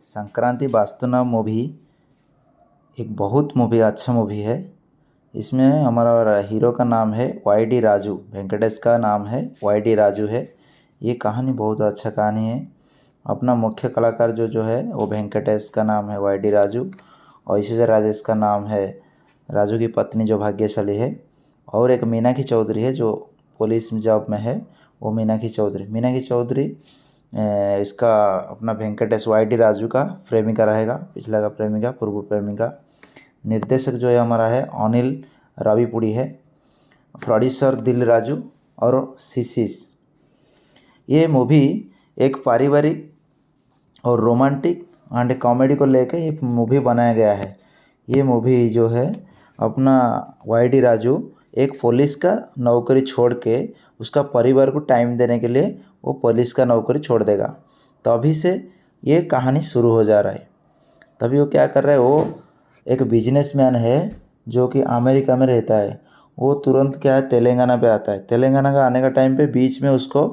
Sankranti वास्तुना movie एक बहुत अच्छा मूवी है। इसमें हमारा हीरो का नाम है वाई.डी. राजू, वेंकटेश का नाम है वाई.डी. राजू है। ये कहानी बहुत अच्छा कहानी है। अपना मुख्य कलाकार जो है वो वेंकटेश का नाम है वाई.डी. राजू, और ऐश्वर्या राजेश का नाम है राजू की पत्नी जो भाग्यशाली है, और एक मीनाक्षी चौधरी है जो पुलिस जॉब में है, वो मीनाक्षी चौधरी इसका अपना वेंकटेश वाई.डी. राजू का प्रेमिका रहेगा, पिछला का प्रेमिका, पूर्व प्रेमिका। निर्देशक जो है हमारा है अनिल राविपुड़ी है। प्रोड्यूसर दिल राजू और सीसीस। ये मूवी एक पारिवारिक और रोमांटिक एंड कॉमेडी को लेकर ये मूवी बनाया गया है। ये मूवी जो है अपना वाई.डी. राजू एक पुलिस का नौकरी छोड़ के उसका परिवार को टाइम देने के लिए वो पुलिस का नौकरी छोड़ देगा। तभी से ये कहानी शुरू हो जा रहा है। तभी वो क्या कर रहा है, वो एक बिजनेसमैन है जो कि अमेरिका में रहता है। वो तुरंत क्या है तेलंगाना पे आता है। तेलंगाना का आने का टाइम पे बीच में उसको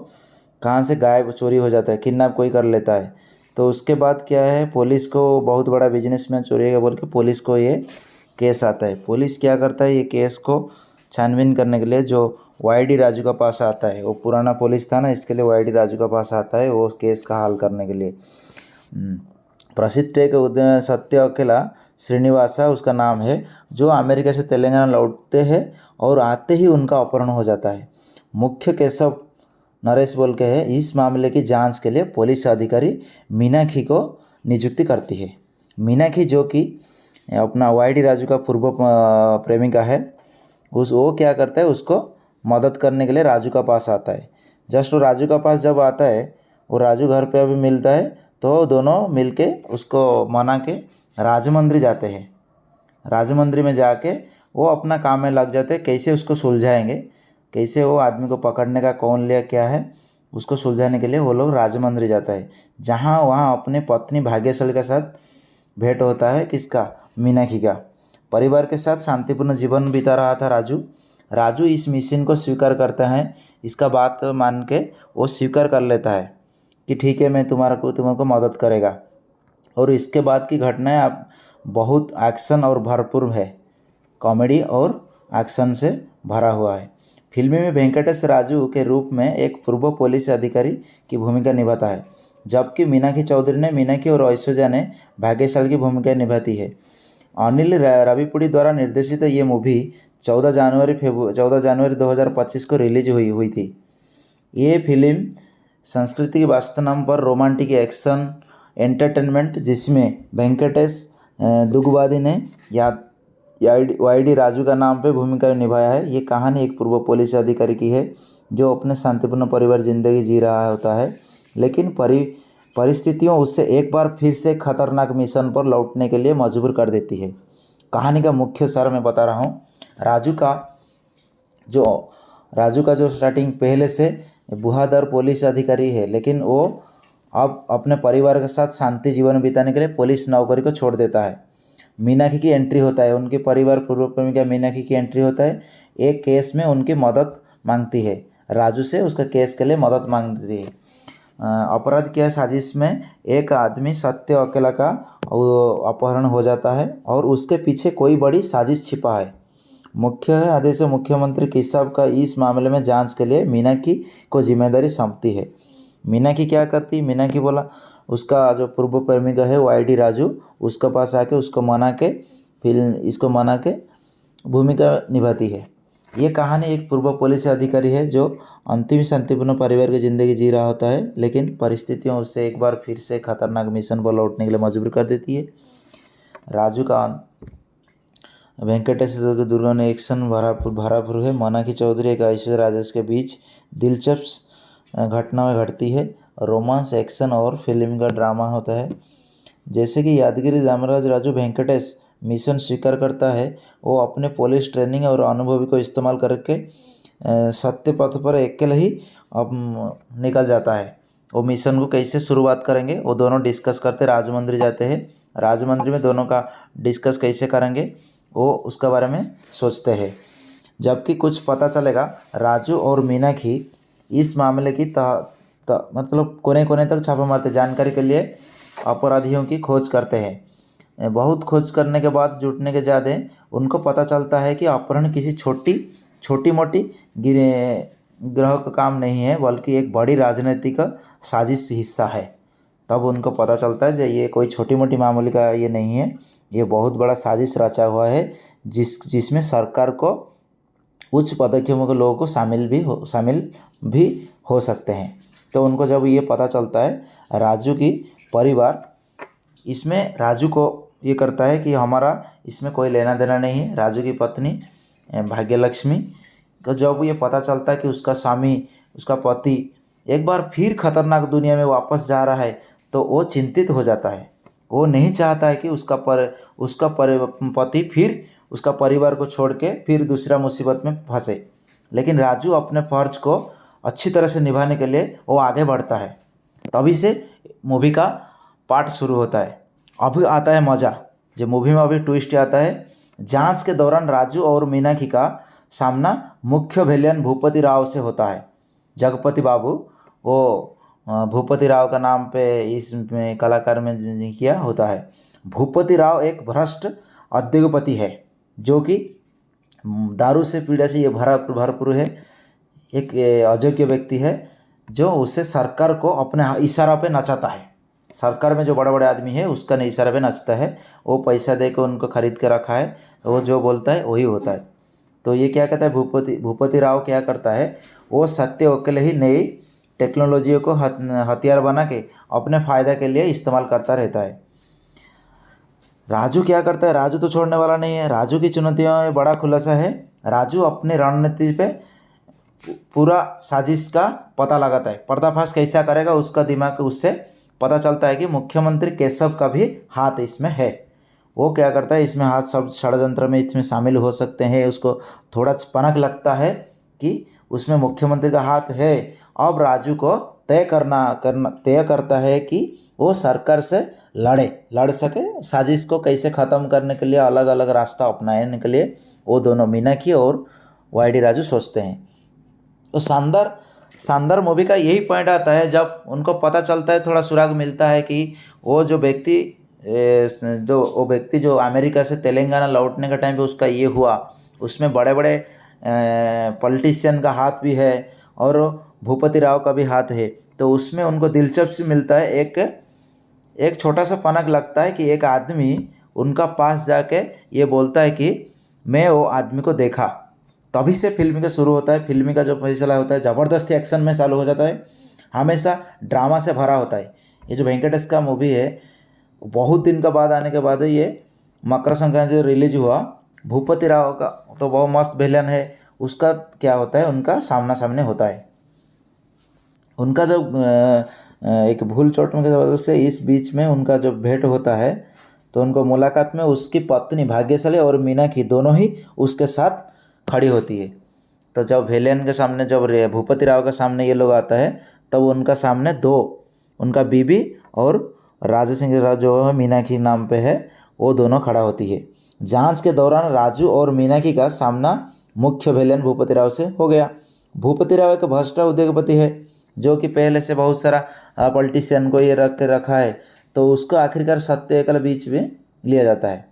कहाँ से गायब चोरी हो जाता है, किडनैप कोई कर लेता है। तो उसके बाद क्या है, पुलिस को बहुत बड़ा बिजनेसमैन चोरी है बोल के पुलिस को ये केस आता है। पुलिस क्या करता है, ये केस को छानबीन करने के लिए जो वाई.डी. राजू का पास आता है, वो पुराना पुलिस था ना, इसके लिए वाई.डी. राजू का पास आता है वो केस का हल करने के लिए। प्रसिद्ध टेक सत्य अकेला श्रीनिवासा उसका नाम है, जो अमेरिका से तेलंगाना लौटते हैं और आते ही उनका अपहरण हो जाता है। मुख्य केशव नरेश बोल के है। इस मामले की जांच के लिए पुलिस अधिकारी मीनाक्षी को नियुक्ति करती है। मीनाक्षी जो कि अपना वाई.डी. राजू का पूर्व प्रेमिका है, वो क्या करता है, उसको मदद करने के लिए राजू का पास आता है। जस्ट वो राजू का पास जब आता है, वो राजू घर पे अभी मिलता है, तो दोनों मिलके उसको मना के राजमंदिर जाते हैं। राजमंदिर में जाके वो अपना काम में लग जाते हैं, कैसे उसको सुलझाएंगे, कैसे वो आदमी को पकड़ने का कौन लिया क्या है, उसको सुलझाने के लिए वो लोग राजमंदिर जाता है। जहाँ वहाँ अपने पत्नी भाग्यशाली के साथ भेंट होता है, किसका, मीनाक्षी का। परिवार के साथ शांतिपूर्ण जीवन बिता रहा था राजू इस मिशन को स्वीकार करता है। इसका बात मान के वो स्वीकार कर लेता है कि ठीक है, मैं तुम्हारे मदद करेगा। और इसके बाद की घटनाएं आप बहुत एक्शन और भरपूर है, कॉमेडी और एक्शन से भरा हुआ है। फिल्म में वेंकटेश राजू के रूप में एक पूर्व पुलिस अधिकारी की भूमिका निभाता है, जबकि मीनाक्षी चौधरी ने मीनाक्षी और ऐश्वर्या ने भाग्यशाली की भूमिका निभाती है। अनिल राविपुड़ी द्वारा निर्देशित ये मूवी 14 जनवरी 2025 को रिलीज हुई थी। ये फिल्म संस्कृति के वास्तव पर रोमांटिक एक्शन एंटरटेनमेंट, जिसमें वेंकटेश दुगुबादी ने वाई.डी. राजू का नाम पे भूमिका निभाया है। ये कहानी एक पूर्व पुलिस अधिकारी की है जो अपने शांतिपूर्ण परिवार जिंदगी जी रहा होता है, लेकिन परिस्थितियों उससे एक बार फिर से खतरनाक मिशन पर लौटने के लिए मजबूर कर देती है। कहानी का मुख्य सार मैं बता रहा हूँ। राजू का जो स्टार्टिंग पहले से बुहादर पुलिस अधिकारी है, लेकिन वो अब अपने परिवार के साथ शांति जीवन बिताने के लिए पुलिस नौकरी को छोड़ देता है। मीनाक्षी की एंट्री होता है, उनके परिवार पूर्व प्रेमिका मीनाक्षी की एंट्री होता है। एक केस में उनकी मदद मांगती है, राजू से उसका केस के लिए मदद मांगती है। अपराध की साजिश में एक आदमी सत्य अकेला का अपहरण हो जाता है और उसके पीछे कोई बड़ी साजिश छिपा है। मुख्य आदेश मुख्यमंत्री केशव का इस मामले में जांच के लिए मीनाक्षी को जिम्मेदारी सौंपती है। मीनाक्षी क्या करती, मीनाक्षी बोला उसका जो पूर्व प्रेमिका है वाई.डी. राजू, उसके पास आके उसको मना के भूमिका निभाती है। ये कहानी एक पूर्व पुलिस अधिकारी है जो अंतिम शांतिपूर्ण परिवार की ज़िंदगी जी रहा होता है, लेकिन परिस्थितियों उससे एक बार फिर से खतरनाक मिशन पर लौटने के लिए मजबूर कर देती है। राजू का वेंकटेश दुर्गन एक्शन भरापुर है। मीनाक्षी चौधरी एक ऐश्वर्या राजेश के बीच दिलचस्प घटनाएं घटती है। रोमांस, एक्शन और फिल्म का ड्रामा होता है। जैसे कि यादगिरी रामराज राजू वेंकटेश मिशन स्वीकार करता है, वो अपने पुलिस ट्रेनिंग और अनुभव को इस्तेमाल करके सत्य पथ पर अकेले ही अब निकल जाता है। वो मिशन को कैसे शुरुआत करेंगे वो दोनों डिस्कस करते, राजमंदिर जाते हैं। राजमंदिर में दोनों का डिस्कस कैसे करेंगे वो उसके बारे में सोचते हैं। जबकि कुछ पता चलेगा, राजू और मीनाक्षी इस मामले की मतलब कोने कोने तक छापा मारते जानकारी के लिए अपराधियों की खोज करते हैं। बहुत खोज करने के बाद जुटने के ज़्यादा उनको पता चलता है कि अपहरण किसी छोटी मोटी ग्रह का काम नहीं है, बल्कि एक बड़ी राजनीतिक साजिश हिस्सा है। तब उनको पता चलता है कि ये कोई छोटी मोटी मामूली का ये नहीं है, ये बहुत बड़ा साजिश रचा हुआ है, जिसमें सरकार को उच्च पदों के लोगों को शामिल भी हो सकते हैं। तो उनको जब ये पता चलता है, राजू की परिवार इसमें राजू को ये करता है कि हमारा इसमें कोई लेना देना नहीं है। राजू की पत्नी भाग्यलक्ष्मी को जब ये पता चलता है कि उसका स्वामी, उसका पति एक बार फिर खतरनाक दुनिया में वापस जा रहा है, तो वो चिंतित हो जाता है। वो नहीं चाहता है कि उसका पति फिर उसका परिवार को छोड़ के फिर दूसरा मुसीबत में फंसे। लेकिन राजू अपने फर्ज को अच्छी तरह से निभाने के लिए वो आगे बढ़ता है। तभी से मूवी का पार्ट शुरू होता है। अभी आता है मज़ा, जो मूवी में अभी ट्विस्ट आता है। जांच के दौरान राजू और मीनाक्षी का सामना मुख्य विलेन भूपति राव से होता है। जगपति बाबू, वो भूपति राव का नाम पे इसमें कलाकार में किया होता है। भूपति राव एक भ्रष्ट उद्योगपति है, जो कि दारू से पीड़ा से ये भरपूर है। एक अयोग्य व्यक्ति है, जो उसे सरकार को अपने इशारा पे नचाता है। सरकार में जो बड़े बड़े आदमी है उसका इशारा पे नचता है। वो पैसा दे के उनको खरीद के रखा है, वो जो बोलता है वही होता है। तो ये क्या कहता है, भूपति राव क्या करता है, वो सत्य अकेले ही नई टेक्नोलॉजी को हथियार बना के अपने फ़ायदा के लिए इस्तेमाल करता रहता है। राजू क्या करता है, राजू तो छोड़ने वाला नहीं है। राजू की चुनौतियों में बड़ा खुलासा है। राजू अपनी रणनीति पे पूरा साजिश का पता लगाता है। पर्दाफाश कैसा करेगा उसका दिमाग उससे पता चलता है कि मुख्यमंत्री केशव का भी हाथ इसमें है। वो क्या करता है, इसमें हाथ सब षड्यंत्र में इसमें शामिल हो सकते हैं। उसको थोड़ा पनक लगता है कि उसमें मुख्यमंत्री का हाथ है। अब राजू को तय करता है कि वो सरकार से लड़ सके। साजिश को कैसे ख़त्म करने के लिए अलग अलग रास्ता अपनाने के लिए वो दोनों मीनाक्षी और वाईडी राजू सोचते हैं। तो शानदार मूवी का यही पॉइंट आता है, जब उनको पता चलता है, थोड़ा सुराग मिलता है कि वो व्यक्ति जो अमेरिका से तेलंगाना लौटने के टाइम पे उसका ये हुआ, उसमें बड़े बड़े पॉलिटिशियन का हाथ भी है और भूपति राव का भी हाथ है। तो उसमें उनको दिलचस्पी मिलता है। एक छोटा सा फनक लगता है कि एक आदमी उनका पास जाके ये बोलता है कि मैं वो आदमी को देखा। तभी से फिल्म का शुरू होता है। फिल्म का जो फैसला होता है ज़बरदस्त एक्शन में चालू हो जाता है, हमेशा ड्रामा से भरा होता है। ये जो वेंकटेश का मूवी है, बहुत दिन का बाद आने के बाद ये मकर संक्रांति जो रिलीज हुआ, भूपति राव का तो बहुत मस्त विलन है। उसका क्या होता है, उनका सामना सामने होता है। उनका जो एक भूल चोट की वजह से इस बीच में उनका जो भेंट होता है, तो उनको मुलाकात में उसकी पत्नी भाग्यशाली और मीनाक्षी दोनों ही उसके साथ खड़ी होती है। तो जब विलेन के सामने, जब भूपति राव के सामने ये लोग आता है, तब उनका सामने उनका बीबी और राजू सिंह राव जो है मीनाक्षी नाम पे है, वो दोनों खड़ा होती है। जांच के दौरान राजू और मीनाक्षी का सामना मुख्य विलेन भूपति राव से हो गया। भूपति राव एक भ्रष्ट उद्योगपति है, जो कि पहले से बहुत सारा पॉलिटिशियन को ये रखा है। तो उसको आखिरकार सत्य के बीच में लिया जाता है।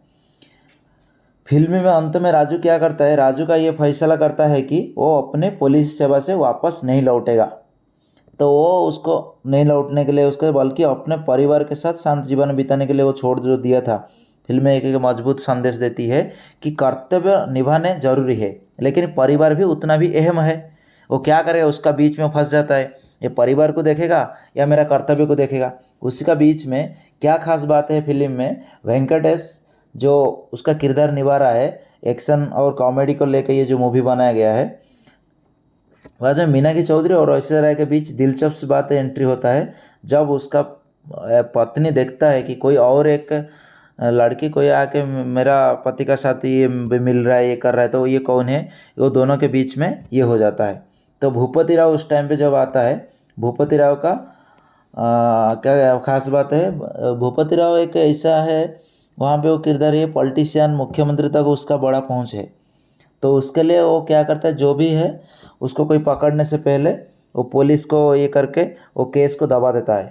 फिल्म में अंत में राजू क्या करता है, राजू का ये फैसला करता है कि वो अपने पुलिस सेवा से वापस नहीं लौटेगा। तो वो उसको नहीं लौटने के लिए बल्कि अपने परिवार के साथ शांत जीवन बिताने के लिए वो छोड़ जो दिया था। फिल्म में एक मजबूत संदेश देती है कि कर्तव्य निभाने जरूरी है, लेकिन परिवार भी उतना भी अहम है। वो क्या करेगा, उसका बीच में फंस जाता है। ये परिवार को देखेगा या मेरा कर्तव्य को देखेगा, उसी का बीच में क्या खास बात है फिल्म में। वेंकटेश जो उसका किरदार निभा रहा है, एक्शन और कॉमेडी को लेकर ये जो मूवी बनाया गया है, बाद में मीनाक्षी चौधरी और ऐश्वर्या राय के बीच दिलचस्प बात एंट्री होता है। जब उसका पत्नी देखता है कि कोई और एक लड़की कोई आके मेरा पति का साथ ये मिल रहा है, ये कर रहा है, तो ये कौन है, वो दोनों के बीच में ये हो जाता है। तो भूपति राव उस टाइम पे जब आता है, भूपति राव का क्या खास बात है, भूपति राव एक ऐसा है वहाँ पे वो किरदार है पॉलिटिशियन, मुख्यमंत्री तक उसका बड़ा पहुँच है। तो उसके लिए वो क्या करता है, जो भी है उसको कोई पकड़ने से पहले वो पुलिस को ये करके वो केस को दबा देता है।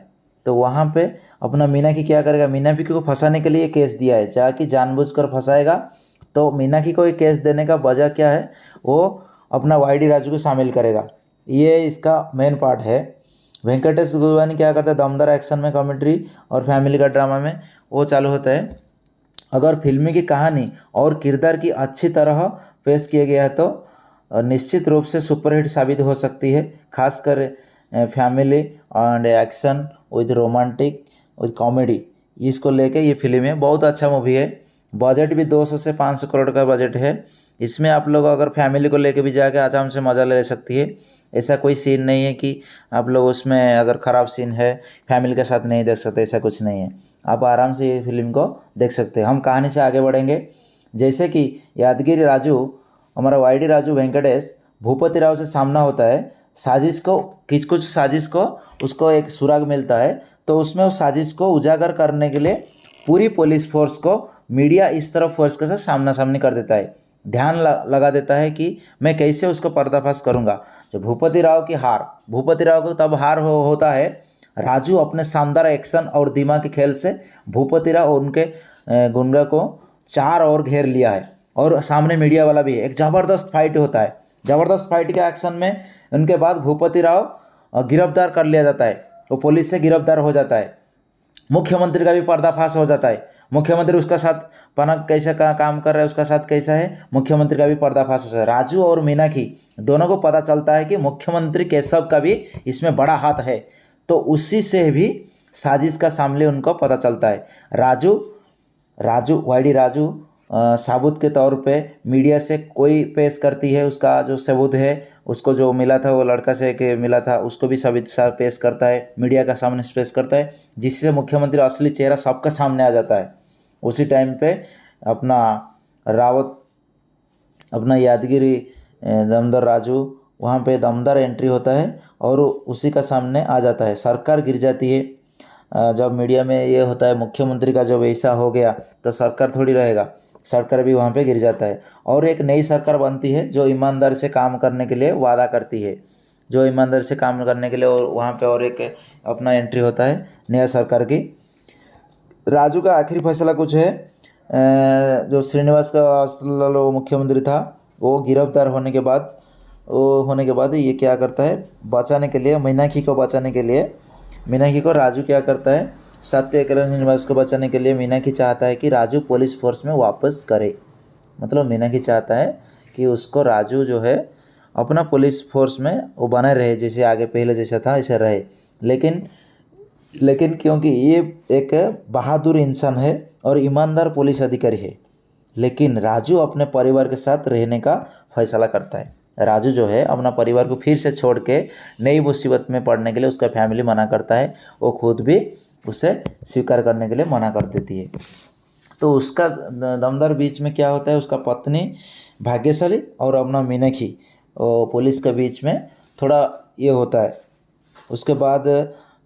तो वहाँ पे अपना मीनाक्षी क्या करेगा, मीनाक्षी को फंसाने के लिए केस दिया है, जाकि जानबूझकर फंसाएगा। तो मीनाक्षी को ये केस देने का वजह क्या है, वो अपना वाईडी राजू को शामिल करेगा। ये इसका मेन पार्ट है। वेंकटेश गुरवानी क्या करता है, दमदार एक्शन में, कॉमेडी और फैमिली का ड्रामा में वो चालू होता है। अगर फिल्म की कहानी और किरदार की अच्छी तरह पेश किया गया है तो निश्चित रूप से सुपरहिट साबित हो सकती है, खासकर family and action with romantic with comedy, इसको लेके ये फिल्म है। बहुत अच्छा मूवी है। बजट भी 200 से 500 करोड़ का बजट है। इसमें आप लोग अगर फैमिली को लेके भी जाके आराम से मज़ा ले सकती है। ऐसा कोई सीन नहीं है कि आप लोग उसमें अगर ख़राब सीन है फैमिली के साथ नहीं देख सकते, ऐसा कुछ नहीं है। आप आराम से ये फिल्म को देख सकते हैं। हम कहानी से आगे बढ़ेंगे। जैसे कि यादगिरी राजू, हमारा वाईडी राजू वेंकटेश भूपति राव से सामना होता है। साजिश को कुछ साजिश को उसको एक सुराग मिलता है, तो उसमें उस साजिश को उजागर करने के लिए पूरी पुलिस फोर्स को मीडिया इस तरफ फोर्स के साथ सामना सामनी कर देता है। ध्यान लगा देता है कि मैं कैसे उसको पर्दाफाश करूंगा। जो भूपति राव की हार, भूपति राव को तब हार होता है, राजू अपने शानदार एक्शन और दिमाग के खेल से भूपति राव और उनके गुंडा को चार ओर घेर लिया है, और सामने मीडिया वाला भी है। एक ज़बरदस्त फाइट होता है। ज़बरदस्त फाइट के एक्शन में उनके बाद भूपति राव गिरफ्तार कर लिया जाता है, वो पुलिस से गिरफ्तार हो जाता है। मुख्यमंत्री का भी पर्दाफाश हो जाता है। मुख्यमंत्री उसका साथ पनक कैसा काम कर रहा है, उसका साथ कैसा है, मुख्यमंत्री का भी पर्दाफाश होता है। राजू और मीनाक्षी दोनों को पता चलता है कि मुख्यमंत्री केशव का भी इसमें बड़ा हाथ है, तो उसी से भी साजिश का सामने उनको पता चलता है। वाईडी राजू साबुत के तौर पे मीडिया से कोई पेश करती है, उसका जो सबूत है, उसको जो मिला था वो लड़का से के मिला था, उसको भी साबित पेश करता है, मीडिया का सामने पेश करता है, जिससे मुख्यमंत्री असली चेहरा सबका सामने आ जाता है। उसी टाइम पे अपना रावत, अपना यादगिरी दमदार राजू वहाँ पे दमदार एंट्री होता है और उसी का सामने आ जाता है। सरकार गिर जाती है। जब मीडिया में ये होता है मुख्यमंत्री का जब ऐसा हो गया तो सरकार थोड़ी रहेगा, सरकार भी वहाँ पे गिर जाता है और एक नई सरकार बनती है जो ईमानदारी से काम करने के लिए वादा करती है, जो ईमानदारी से काम करने के लिए। और वहाँ पे और एक अपना एंट्री होता है नया सरकार की। राजू का आखिरी फैसला कुछ है, जो श्रीनिवास का मुख्यमंत्री था वो गिरफ्तार होने के बाद ये क्या करता है, बचाने के लिए, मीनाक्षी को बचाने के लिए, मीनाक्षी को राजू क्या करता है, सत्यकेला श्रीनिवास को बचाने के लिए मीनाक्षी चाहता है कि राजू पुलिस फोर्स में वापस करे। मतलब मीनाक्षी चाहता है कि उसको राजू जो है अपना पुलिस फोर्स में वो बने रहे, जैसे आगे पहले जैसा था ऐसे रहे। लेकिन क्योंकि ये एक बहादुर इंसान है और ईमानदार पुलिस अधिकारी है, लेकिन राजू अपने परिवार के साथ रहने का फैसला करता है। राजू जो है अपना परिवार को फिर से छोड़ के नई मुसीबत में पड़ने के लिए उसका फैमिली मना करता है, वो खुद भी उसे स्वीकार करने के लिए मना कर देती है। तो उसका दमदार बीच में क्या होता है, उसका पत्नी भाग्यशाली और अपना मीनाक्षी पुलिस के बीच में थोड़ा ये होता है। उसके बाद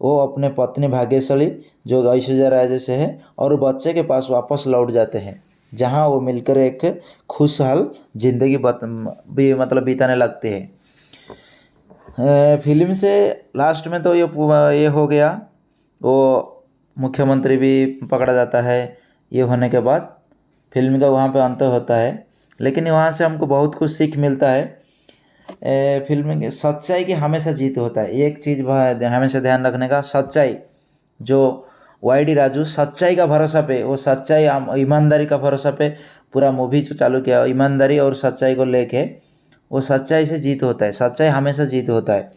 वो अपने पत्नी भाग्यशाली जो ऐश्वर्या राय जैसे है और बच्चे के पास वापस लौट जाते हैं, जहाँ वो मिलकर एक खुशहाल जिंदगी भी मतलब बिताने लगते हैं। फिल्म से लास्ट में तो ये हो गया, वो मुख्यमंत्री भी पकड़ा जाता है। ये होने के बाद फिल्म का वहाँ पे अंत होता है, लेकिन वहाँ से हमको बहुत कुछ सीख मिलता है। फिल्म की सच्चाई की हमेशा जीत होता है, एक चीज़ हमेशा ध्यान रखने का, सच्चाई। जो वाईडी राजू सच्चाई का भरोसा पे, वो सच्चाई ईमानदारी का भरोसा पे पूरा मूवी जो चालू किया, ईमानदारी और सच्चाई को लेके वो सच्चाई से जीत होता है, सच्चाई हमेशा जीत होता है।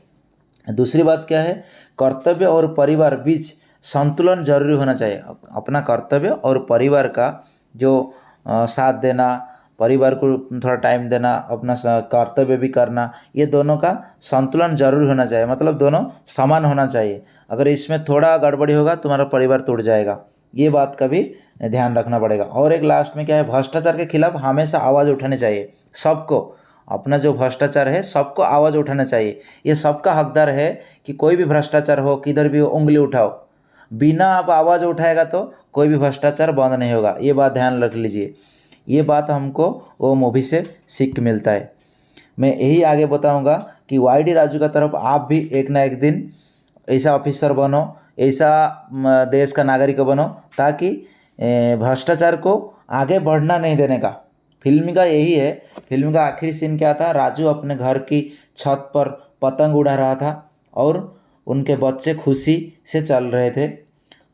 दूसरी बात क्या है, कर्तव्य और परिवार बीच संतुलन जरूरी होना चाहिए। अपना कर्तव्य और परिवार का जो साथ देना, परिवार को थोड़ा टाइम देना, अपना कर्तव्य भी करना, ये दोनों का संतुलन जरूर होना चाहिए, मतलब दोनों समान होना चाहिए। अगर इसमें थोड़ा गड़बड़ी होगा तुम्हारा परिवार टूट जाएगा, ये बात का भी ध्यान रखना पड़ेगा। और एक लास्ट में क्या है, भ्रष्टाचार के खिलाफ हमेशा आवाज़ उठानी चाहिए सबको। अपना जो भ्रष्टाचार है सबको आवाज़ उठाना चाहिए, ये सबका हकदार है कि कोई भी भ्रष्टाचार हो किधर भी हो उंगली उठाओ। बिना आप आवाज़ उठाएगा तो कोई भी भ्रष्टाचार बंद नहीं होगा, ये बात ध्यान रख लीजिए। ये बात हमको वो मूवी से सीख मिलता है। मैं यही आगे बताऊंगा कि वाईडी राजू का तरफ आप भी एक ना एक दिन ऐसा ऑफिसर बनो ऐसा देश का नागरिक बनो ताकि भ्रष्टाचार को आगे बढ़ना नहीं देने का। फिल्म का यही है। फिल्म का आखिरी सीन क्या था, राजू अपने घर की छत पर पतंग उड़ा रहा था और उनके बच्चे खुशी से चल रहे थे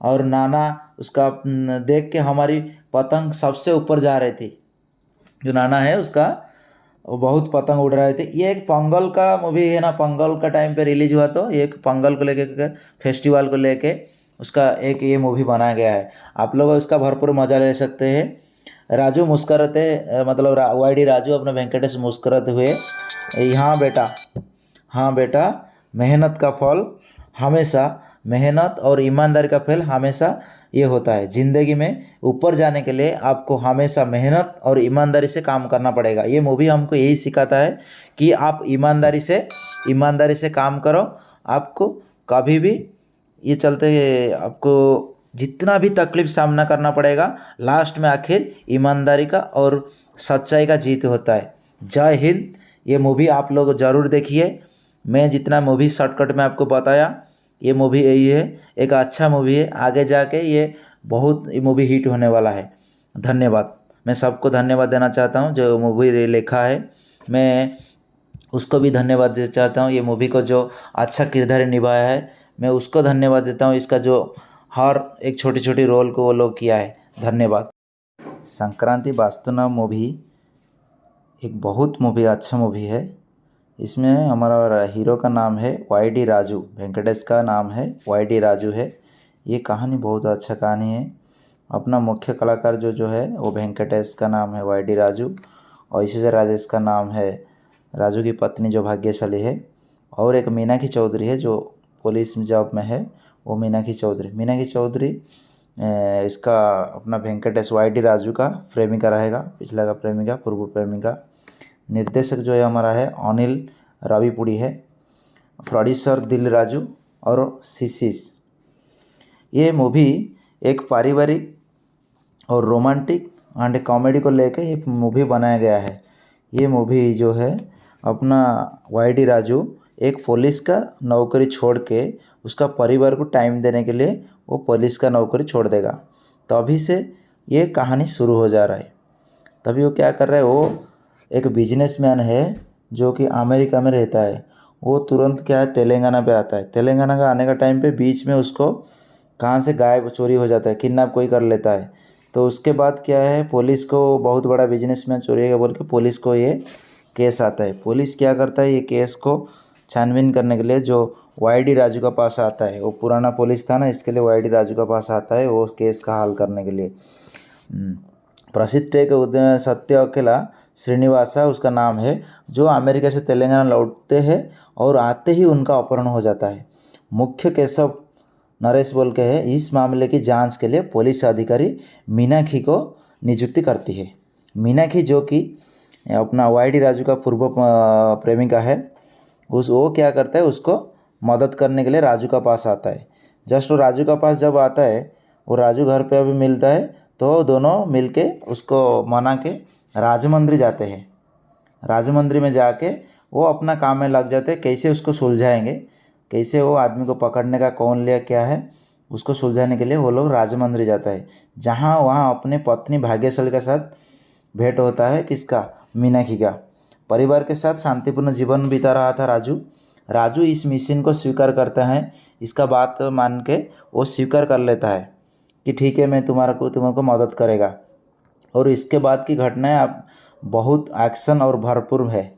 और नाना उसका देख के हमारी पतंग सबसे ऊपर जा रही थी। जो नाना है उसका वो बहुत पतंग उड़ रहे थे। ये एक पोंगल का मूवी है ना, पोंगल का टाइम पे रिलीज हुआ, तो एक पोंगल को लेके फेस्टिवल को लेके उसका एक ये मूवी बनाया गया है। आप लोग उसका भरपूर मज़ा ले सकते हैं। राजू मुस्कराते मतलब वाईडी राजू अपने वेंकटेश मुस्कराते हुए, हाँ बेटा, हाँ बेटा, मेहनत का फल हमेशा, मेहनत और ईमानदारी का फल हमेशा ये होता है। ज़िंदगी में ऊपर जाने के लिए आपको हमेशा मेहनत और ईमानदारी से काम करना पड़ेगा। ये मूवी हमको यही सिखाता है कि आप ईमानदारी से काम करो। आपको कभी भी ये चलते आपको जितना भी तकलीफ सामना करना पड़ेगा, लास्ट में आखिर ईमानदारी का और सच्चाई का जीत होता है। जय हिंद। ये मूवी आप लोग ज़रूर देखिए। मैं जितना मूवी शॉर्टकट में आपको बताया, ये मूवी यही है, एक अच्छा मूवी है। आगे जाके ये बहुत मूवी हिट होने वाला है। धन्यवाद। मैं सबको धन्यवाद देना चाहता हूँ जो मूवी लिखा है। मैं उसको भी धन्यवाद देना चाहता हूँ। ये मूवी को जो अच्छा किरदार निभाया है, मैं उसको धन्यवाद देता हूँ। इसका जो हर एक छोटी छोटी रोल को वो लोग किया है। धन्यवाद। संक्रांति वास्तुना मूवी एक बहुत मूवी अच्छा मूवी है। इसमें हमारा हीरो का नाम है वाईडी राजू, वेंकटेश का नाम है वाईडी राजू है। ये कहानी बहुत अच्छा कहानी है। अपना मुख्य कलाकार जो है वो वेंकटेश का नाम है वाईडी राजू, और ऐश्वर्या राजेश का नाम है राजू की पत्नी जो भाग्यशाली है, और एक मीनाक्षी चौधरी है जो पुलिस जॉब में है, वो मीनाक्षी चौधरी इसका अपना वेंकटेश वाईडी राजू का प्रेमिका रहेगा, पिछला का प्रेमिका, पूर्व प्रेमिका। निर्देशक जो है हमारा है अनिल राविपुड़ी है। प्रोड्यूसर दिल राजू और शिशिश। ये मूवी एक पारिवारिक और रोमांटिक एंड कॉमेडी को लेकर ये मूवी बनाया गया है। ये मूवी जो है अपना वाईडी राजू एक पुलिस का नौकरी छोड़ के उसका परिवार को टाइम देने के लिए वो पुलिस का नौकरी छोड़ देगा। तभी से ये कहानी शुरू हो जा रहा है। तभी वो क्या कर रहा है, वो एक बिजनेसमैन है जो कि अमेरिका में रहता है। वो तुरंत क्या है तेलंगाना पे आता है। तेलंगाना का आने का टाइम पे बीच में उसको कहाँ से गायब चोरी हो जाता है, किडनैप कोई कर लेता है। तो उसके बाद क्या है, पुलिस को बहुत बड़ा बिजनेसमैन चोरी है बोल के पुलिस को ये केस आता है। पुलिस क्या करता है, ये केस को छानबीन करने के लिए जो वाईडी राजू का पास आता है, वो पुराना पुलिस था ना, इसके लिए वाईडी राजू का पास आता है वो केस का हल करने के लिए। प्रसिद्ध टेक सत्य अकेला श्रीनिवासा उसका नाम है, जो अमेरिका से तेलंगाना लौटते हैं और आते ही उनका अपहरण हो जाता है। मुख्य केशव नरेश बोल के है। इस मामले की जांच के लिए पुलिस अधिकारी मीनाक्षी को नियुक्ति करती है। मीनाक्षी जो कि अपना वाईडी राजू का पूर्व प्रेमिका है, वो क्या करता है, उसको मदद करने के लिए राजू का पास आता है। जस्ट वो राजू का पास जब आता है, वो राजू घर पे अभी मिलता है, तो दोनों मिलके उसको मना के राजमंदिर जाते हैं। राजमंदिर में जाके वो अपना काम में लग जाते हैं, कैसे उसको सुलझाएंगे, कैसे वो आदमी को पकड़ने का कौन लिया क्या है, उसको सुलझाने के लिए वो लोग राजमंदिर जाता है। जहाँ वहाँ अपने पत्नी भाग्यशाली के साथ भेंट होता है, किसका, मीनाक्षी का। परिवार के साथ शांतिपूर्ण जीवन बिता रहा था राजू इस मिशन को स्वीकार करता है। इसका बात मान के वो स्वीकार कर लेता है कि ठीक है, मैं तुम्हारे मदद करेगा। और इसके बाद की घटनाएं आप बहुत एक्शन और भरपूर है,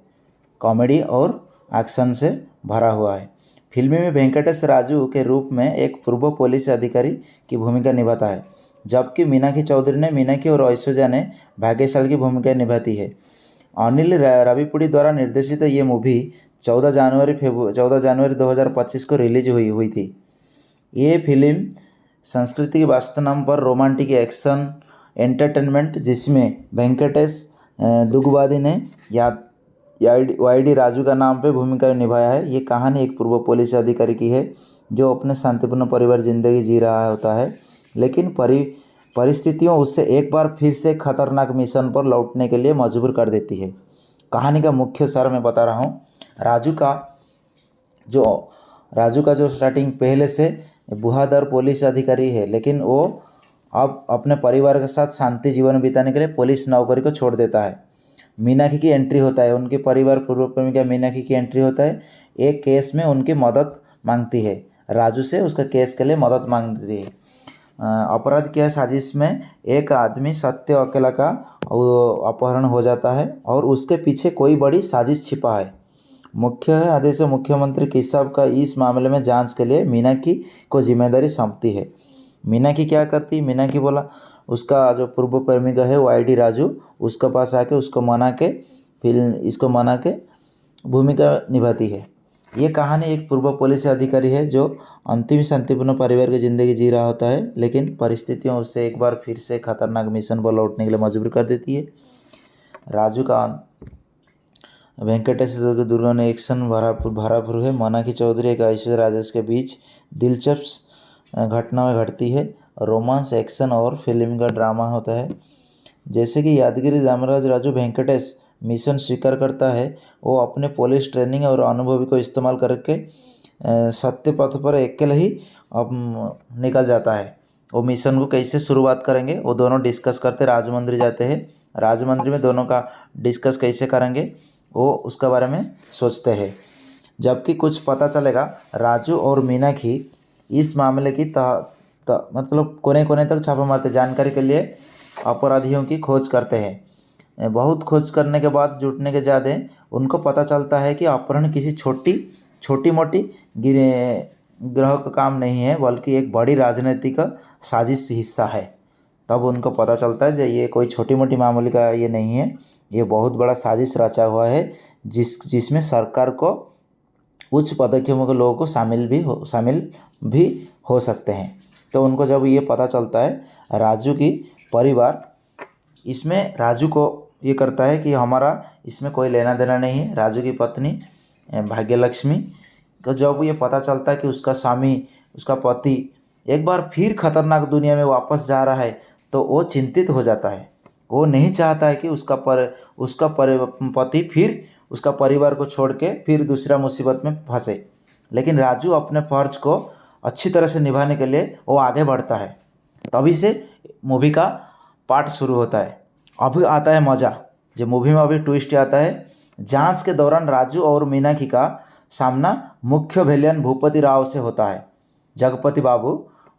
कॉमेडी और एक्शन से भरा हुआ है। फिल्म में वेंकटेश राजू के रूप में एक पूर्व पुलिस अधिकारी की भूमिका निभाता है, जबकि मीनाक्षी चौधरी ने मीनाक्षी और ऐश्वर्या ने भाग्यशाली की भूमिका निभाती है। अनिल राविपुड़ी द्वारा निर्देशित ये मूवी 14 जनवरी 2025 को रिलीज हुई थी। ये फिल्म संस्कृति के वास्तव पर रोमांटिक एक्शन एंटरटेनमेंट, जिसमें वेंकटेश दुगुबादी ने वाईडी राजू का नाम पे भूमिका निभाया है। ये कहानी एक पूर्व पुलिस अधिकारी की है जो अपने शांतिपूर्ण परिवार जिंदगी जी रहा होता है, लेकिन परिस्थितियों उससे एक बार फिर से खतरनाक मिशन पर लौटने के लिए मजबूर कर देती है। कहानी का मुख्य सार मैं बता रहा हूँ। राजू का जो स्टार्टिंग पहले से बुहादर पुलिस अधिकारी है, लेकिन वो अब अपने परिवार के साथ शांति जीवन बिताने के लिए पुलिस नौकरी को छोड़ देता है। मीनाक्षी की एंट्री होता है, उनके परिवार पूर्व प्रेमिका मीनाक्षी की एंट्री होता है। एक केस में उनकी मदद मांगती है, राजू से उसका केस के लिए मदद मांगती है। अपराध की साजिश में एक आदमी सत्य अकेला का अपहरण हो जाता है और उसके पीछे कोई बड़ी साजिश छिपा है। मुख्य आदेश मुख्यमंत्री केशव का इस मामले में जांच के लिए मीनाक्षी को जिम्मेदारी सौंपती है। मीनाक्षी क्या करती, मीनाक्षी बोला उसका जो पूर्व प्रेमिका है वाईडी राजू, उसके पास आके उसको मना के फिर इसको मना के भूमिका निभाती है। ये कहानी एक पूर्व पुलिस अधिकारी है जो अंतिम शांतिपूर्ण परिवार की ज़िंदगी जी रहा होता है, लेकिन परिस्थितियों उससे एक बार फिर से खतरनाक मिशन पर लौटने के लिए मजबूर कर देती है। राजू का वेंकटेश दुर्गन एक्शन भरापुर है। मीनाक्षी चौधरी एक ऐश्वर्या राजेश के बीच दिलचस्प घटनाएं घटती है। रोमांस, एक्शन और फिल्म का ड्रामा होता है। जैसे कि यादगिरी दामराज राजू वेंकटेश मिशन स्वीकार करता है, वो अपने पुलिस ट्रेनिंग और अनुभव को इस्तेमाल करके सत्य पथ पर अकेले ही अब निकल जाता है। वो मिशन को कैसे शुरुआत करेंगे वो दोनों डिस्कस करते राजमंदिर जाते हैं। राजमंदिर में दोनों का डिस्कस कैसे करेंगे वो उसके बारे में सोचते हैं। जबकि कुछ पता चलेगा, राजू और मीनाक्षी इस मामले की मतलब कोने कोने तक छापा मारते जानकारी के लिए अपराधियों की खोज करते हैं। बहुत खोज करने के बाद जुटने के ज़्यादा उनको पता चलता है कि अपहरण किसी छोटी मोटी ग्रह का काम नहीं है, बल्कि एक बड़ी राजनीतिक साजिश हिस्सा है। तब उनको पता चलता है कि ये कोई छोटी मोटी मामूली का ये नहीं है, ये बहुत बड़ा साजिश रचा हुआ है जिसमें सरकार को उच्च पदों के लोगों को शामिल भी हो सकते हैं। तो उनको जब ये पता चलता है, राजू की परिवार इसमें राजू को ये करता है कि हमारा इसमें कोई लेना देना नहीं है। राजू की पत्नी भाग्यलक्ष्मी को जब ये पता चलता है कि उसका स्वामी, उसका पति एक बार फिर खतरनाक दुनिया में वापस जा रहा है, तो वो चिंतित हो जाता है। वो नहीं चाहता है कि उसका पति फिर उसका परिवार को छोड़ के फिर दूसरा मुसीबत में फंसे। लेकिन राजू अपने फर्ज को अच्छी तरह से निभाने के लिए वो आगे बढ़ता है। तभी से मूवी का पार्ट शुरू होता है। अभी आता है मज़ा, जो मूवी में अभी ट्विस्ट आता है। जांच के दौरान राजू और मीनाक्षी का सामना मुख्य विलेन भूपति राव से होता है। जगपति बाबू,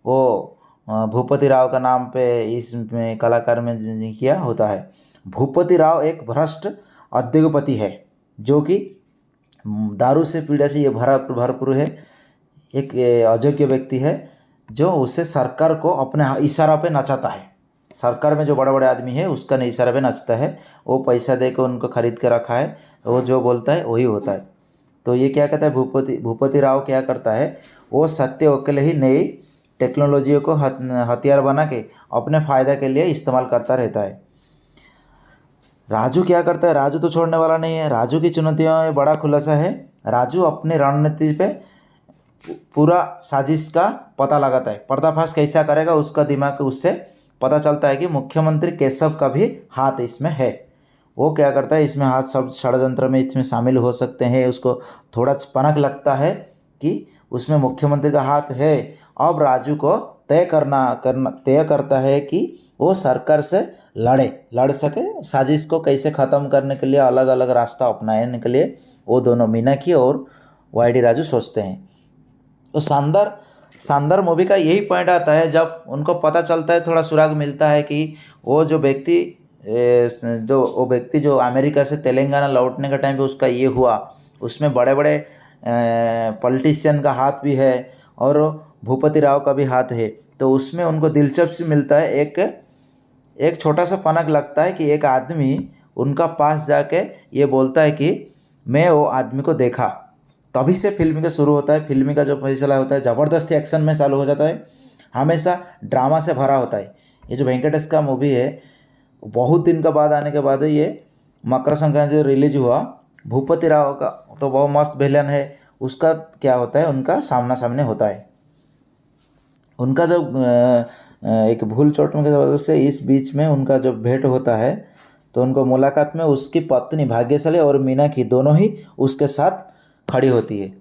वो भूपति राव का नाम पे इसमें कलाकार में किया होता है। भूपति राव एक भ्रष्ट उद्योगपति है जो कि दारू से पीड़ा से ये भरपूर है। एक अयोग्य व्यक्ति है जो उससे सरकार को अपने इशारा पे नचाता है। सरकार में जो बड़े बड़े आदमी है उसका इशारा पे नचता है। वो पैसा दे के उनको खरीद के रखा है, वो जो बोलता है वही होता है। तो ये क्या कहता है, भूपति राव क्या करता है, वो सत्य अकेले ही नई टेक्नोलॉजियों को हथियार बना के अपने फ़ायदा के लिए इस्तेमाल करता रहता है। राजू क्या करता है, राजू तो छोड़ने वाला नहीं है। राजू की चुनौतियों में बड़ा खुलासा है। राजू अपनी रणनीति पे पूरा साजिश का पता लगाता है। पर्दाफाश कैसा करेगा उसका दिमाग उससे पता चलता है कि मुख्यमंत्री केशव का भी हाथ इसमें है। वो क्या करता है, इसमें हाथ सब षड्यंत्र में इसमें शामिल हो सकते हैं। उसको थोड़ा पनक लगता है कि उसमें मुख्यमंत्री का हाथ है। अब राजू को तय करता है कि वो सरकार से लड़ सके। साजिश को कैसे ख़त्म करने के लिए अलग अलग रास्ता अपनाने के लिए वो दोनों मीनाक्षी और वाईडी राजू सोचते हैं। तो शानदार मूवी का यही पॉइंट आता है जब उनको पता चलता है, थोड़ा सुराग मिलता है कि वो व्यक्ति जो अमेरिका से तेलंगाना लौटने के टाइम पे उसका ये हुआ, उसमें बड़े बड़े पॉलिटिशियन का हाथ भी है और भूपति राव का भी हाथ है। तो उसमें उनको दिलचस्पी मिलता है। एक छोटा सा फनक लगता है कि एक आदमी उनका पास जाके ये बोलता है कि मैं वो आदमी को देखा। तभी से फिल्म का शुरू होता है। फिल्म का जो फैसला होता है ज़बरदस्ती एक्शन में चालू हो जाता है, हमेशा ड्रामा से भरा होता है। ये जो वेंकटेश का मूवी है, बहुत दिन के बाद आने के बाद ये मकर संक्रांति जो रिलीज हुआ, भूपति राव का तो बहुत मस्त विलेन है। उसका क्या होता है, उनका सामना सामने होता है। उनका जब एक भूल चोट की वजह से इस बीच में उनका जब भेंट होता है, तो उनको मुलाकात में उसकी पत्नी भाग्यशाली और मीनाक्षी दोनों ही उसके साथ खड़ी होती है।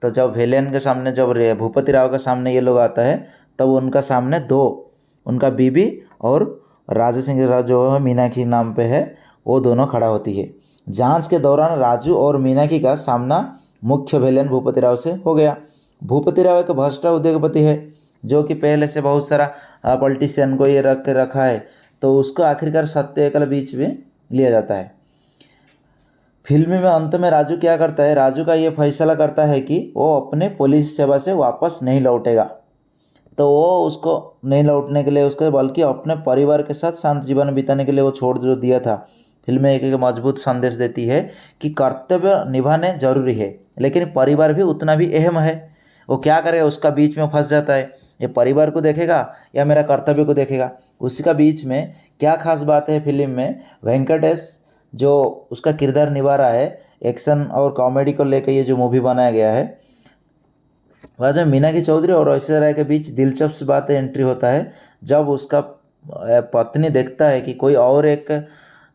तो जब विलेन के सामने, जब भूपति राव के सामने ये लोग आता है, तब उनका सामने दो, उनका बीबी और राजा सिंह राव जो है मीनाक्षी नाम पे है, वो दोनों खड़ा होती है। जांच के दौरान राजू और मीनाक्षी का सामना मुख्य विलेन भूपति राव से हो गया। भूपति राव एक भ्रष्ट उद्योगपति है जो कि पहले से बहुत सारा पॉलिटिशियन को ये रखा है, तो उसको आखिरकार सत्य के बीच में लिया जाता है। फिल्म में अंत में राजू क्या करता है, राजू का ये फैसला करता है कि वो अपने पुलिस सेवा से वापस नहीं लौटेगा। तो वो उसको नहीं लौटने के लिए, उसको बल्कि अपने परिवार के साथ शांत जीवन बिताने के लिए वो छोड़ जो दिया था। फिल्म में एक मजबूत संदेश देती है कि कर्तव्य निभाने जरूरी है, लेकिन परिवार भी उतना भी अहम है। वो क्या करेगा, उसका बीच में फंस जाता है, ये परिवार को देखेगा या मेरा कर्तव्य को देखेगा। उसी का बीच में क्या खास बात है फिल्म में, वेंकटेश जो उसका किरदार निभा रहा है, एक्शन और कॉमेडी को लेकर ये जो मूवी बनाया गया है। बाद में मीनाक्षी चौधरी और ऐश्वर्या राय के बीच दिलचस्प बात एंट्री होता है। जब उसका पत्नी देखता है कि कोई और एक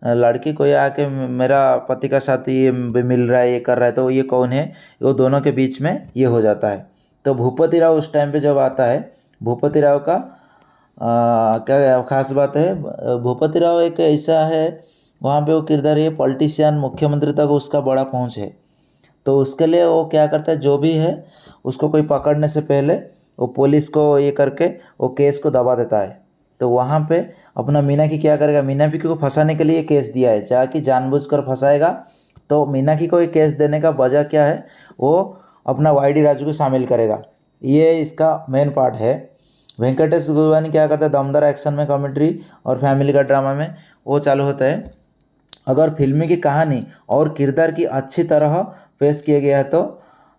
लड़की कोई आके मेरा पति का साथ ये मिल रहा है, ये कर रहा है, तो ये कौन है, वो दोनों के बीच में ये हो जाता है। तो भूपति राव उस टाइम पे जब आता है, भूपति राव का क्या खास बात है, भूपति राव एक ऐसा है वहाँ पे वो किरदार है पॉलिटिशियन, मुख्यमंत्री तक उसका बड़ा पहुँच है। तो उसके लिए वो क्या करता है, जो भी है उसको कोई पकड़ने से पहले वो पुलिस को ये करके वो केस को दबा देता है। तो वहाँ पे अपना मीनाक्षी क्या करेगा, मीनाक्षी को फंसाने के लिए केस दिया है, जाकि जानबूझकर फंसाएगा। तो मीनाक्षी को ये केस देने का वजह क्या है, वो अपना वाईडी राजू को शामिल करेगा। ये इसका मेन पार्ट है। वेंकटेश गुरवानी क्या करता है, दमदार एक्शन में, कॉमेडी और फैमिली का ड्रामा में वो चालू होता है। अगर फिल्म की कहानी और किरदार की अच्छी तरह पेश किया गया है तो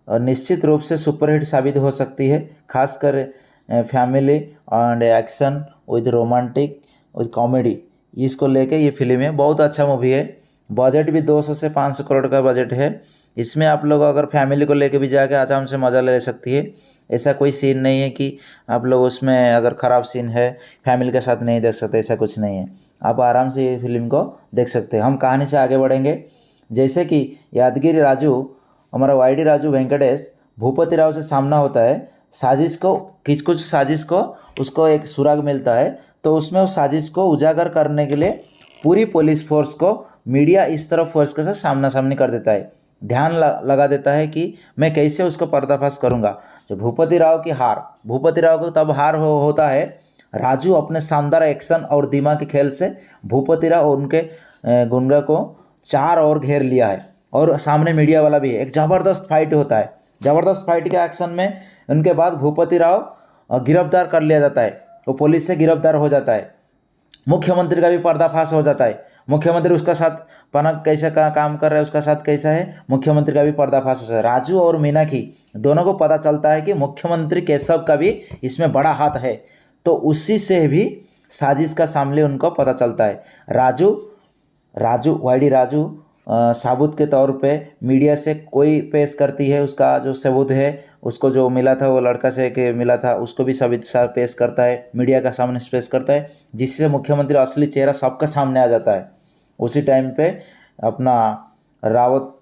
निश्चित रूप से सुपरहिट साबित हो सकती है। खासकर family and action with romantic with comedy, इसको लेके ये फिल्म है, बहुत अच्छा मूवी है। बजट भी 200 से 500 करोड़ का बजट है। इसमें आप लोग अगर फैमिली को लेके भी जाके आराम से मज़ा ले सकती है। ऐसा कोई सीन नहीं है कि आप लोग उसमें अगर ख़राब सीन है फैमिली के साथ नहीं देख सकते, ऐसा कुछ नहीं है। आप आराम से ये फिल्म को देख सकते हैं। हम कहानी से आगे बढ़ेंगे। जैसे कि यादगिरी राजू, हमारा वाईडी राजू वेंकटेश भूपति राव से सामना होता है। साजिश को कुछ साजिश को उसको एक सुराग मिलता है, तो उसमें उस साजिश को उजागर करने के लिए पूरी पुलिस फोर्स को मीडिया इस तरफ फोर्स के साथ सामना सामनी कर देता है। ध्यान लगा देता है कि मैं कैसे उसको पर्दाफाश करूंगा। जो भूपति राव की हार, भूपति राव को तब हार होता है, राजू अपने शानदार एक्शन और दिमाग के खेल से भूपति राव और उनके गुंडा को चार ओर घेर लिया है, और सामने मीडिया वाला भी है। एक ज़बरदस्त फाइट होता है। ज़बरदस्त फाइट के एक्शन में उनके बाद भूपति राव गिरफ्तार कर लिया जाता है, वो पुलिस से गिरफ्तार हो जाता है। मुख्यमंत्री का भी पर्दाफाश हो जाता है। मुख्यमंत्री उसका साथ पनक कैसा काम कर रहा है, उसका साथ कैसा है, मुख्यमंत्री का भी पर्दाफाश होता है। राजू और मीनाक्षी दोनों को पता चलता है कि मुख्यमंत्री केशव का भी इसमें बड़ा हाथ है, तो उसी से भी साजिश का सामने उनको पता चलता है। राजू वाईडी राजू साबुत के तौर पे मीडिया से कोई पेश करती है, उसका जो सबूत है, उसको जो मिला था वो लड़का से के मिला था, उसको भी सबूत पेश करता है, मीडिया का सामने पेश करता है, जिससे मुख्यमंत्री असली चेहरा सबका सामने आ जाता है। उसी टाइम पे अपना रावत,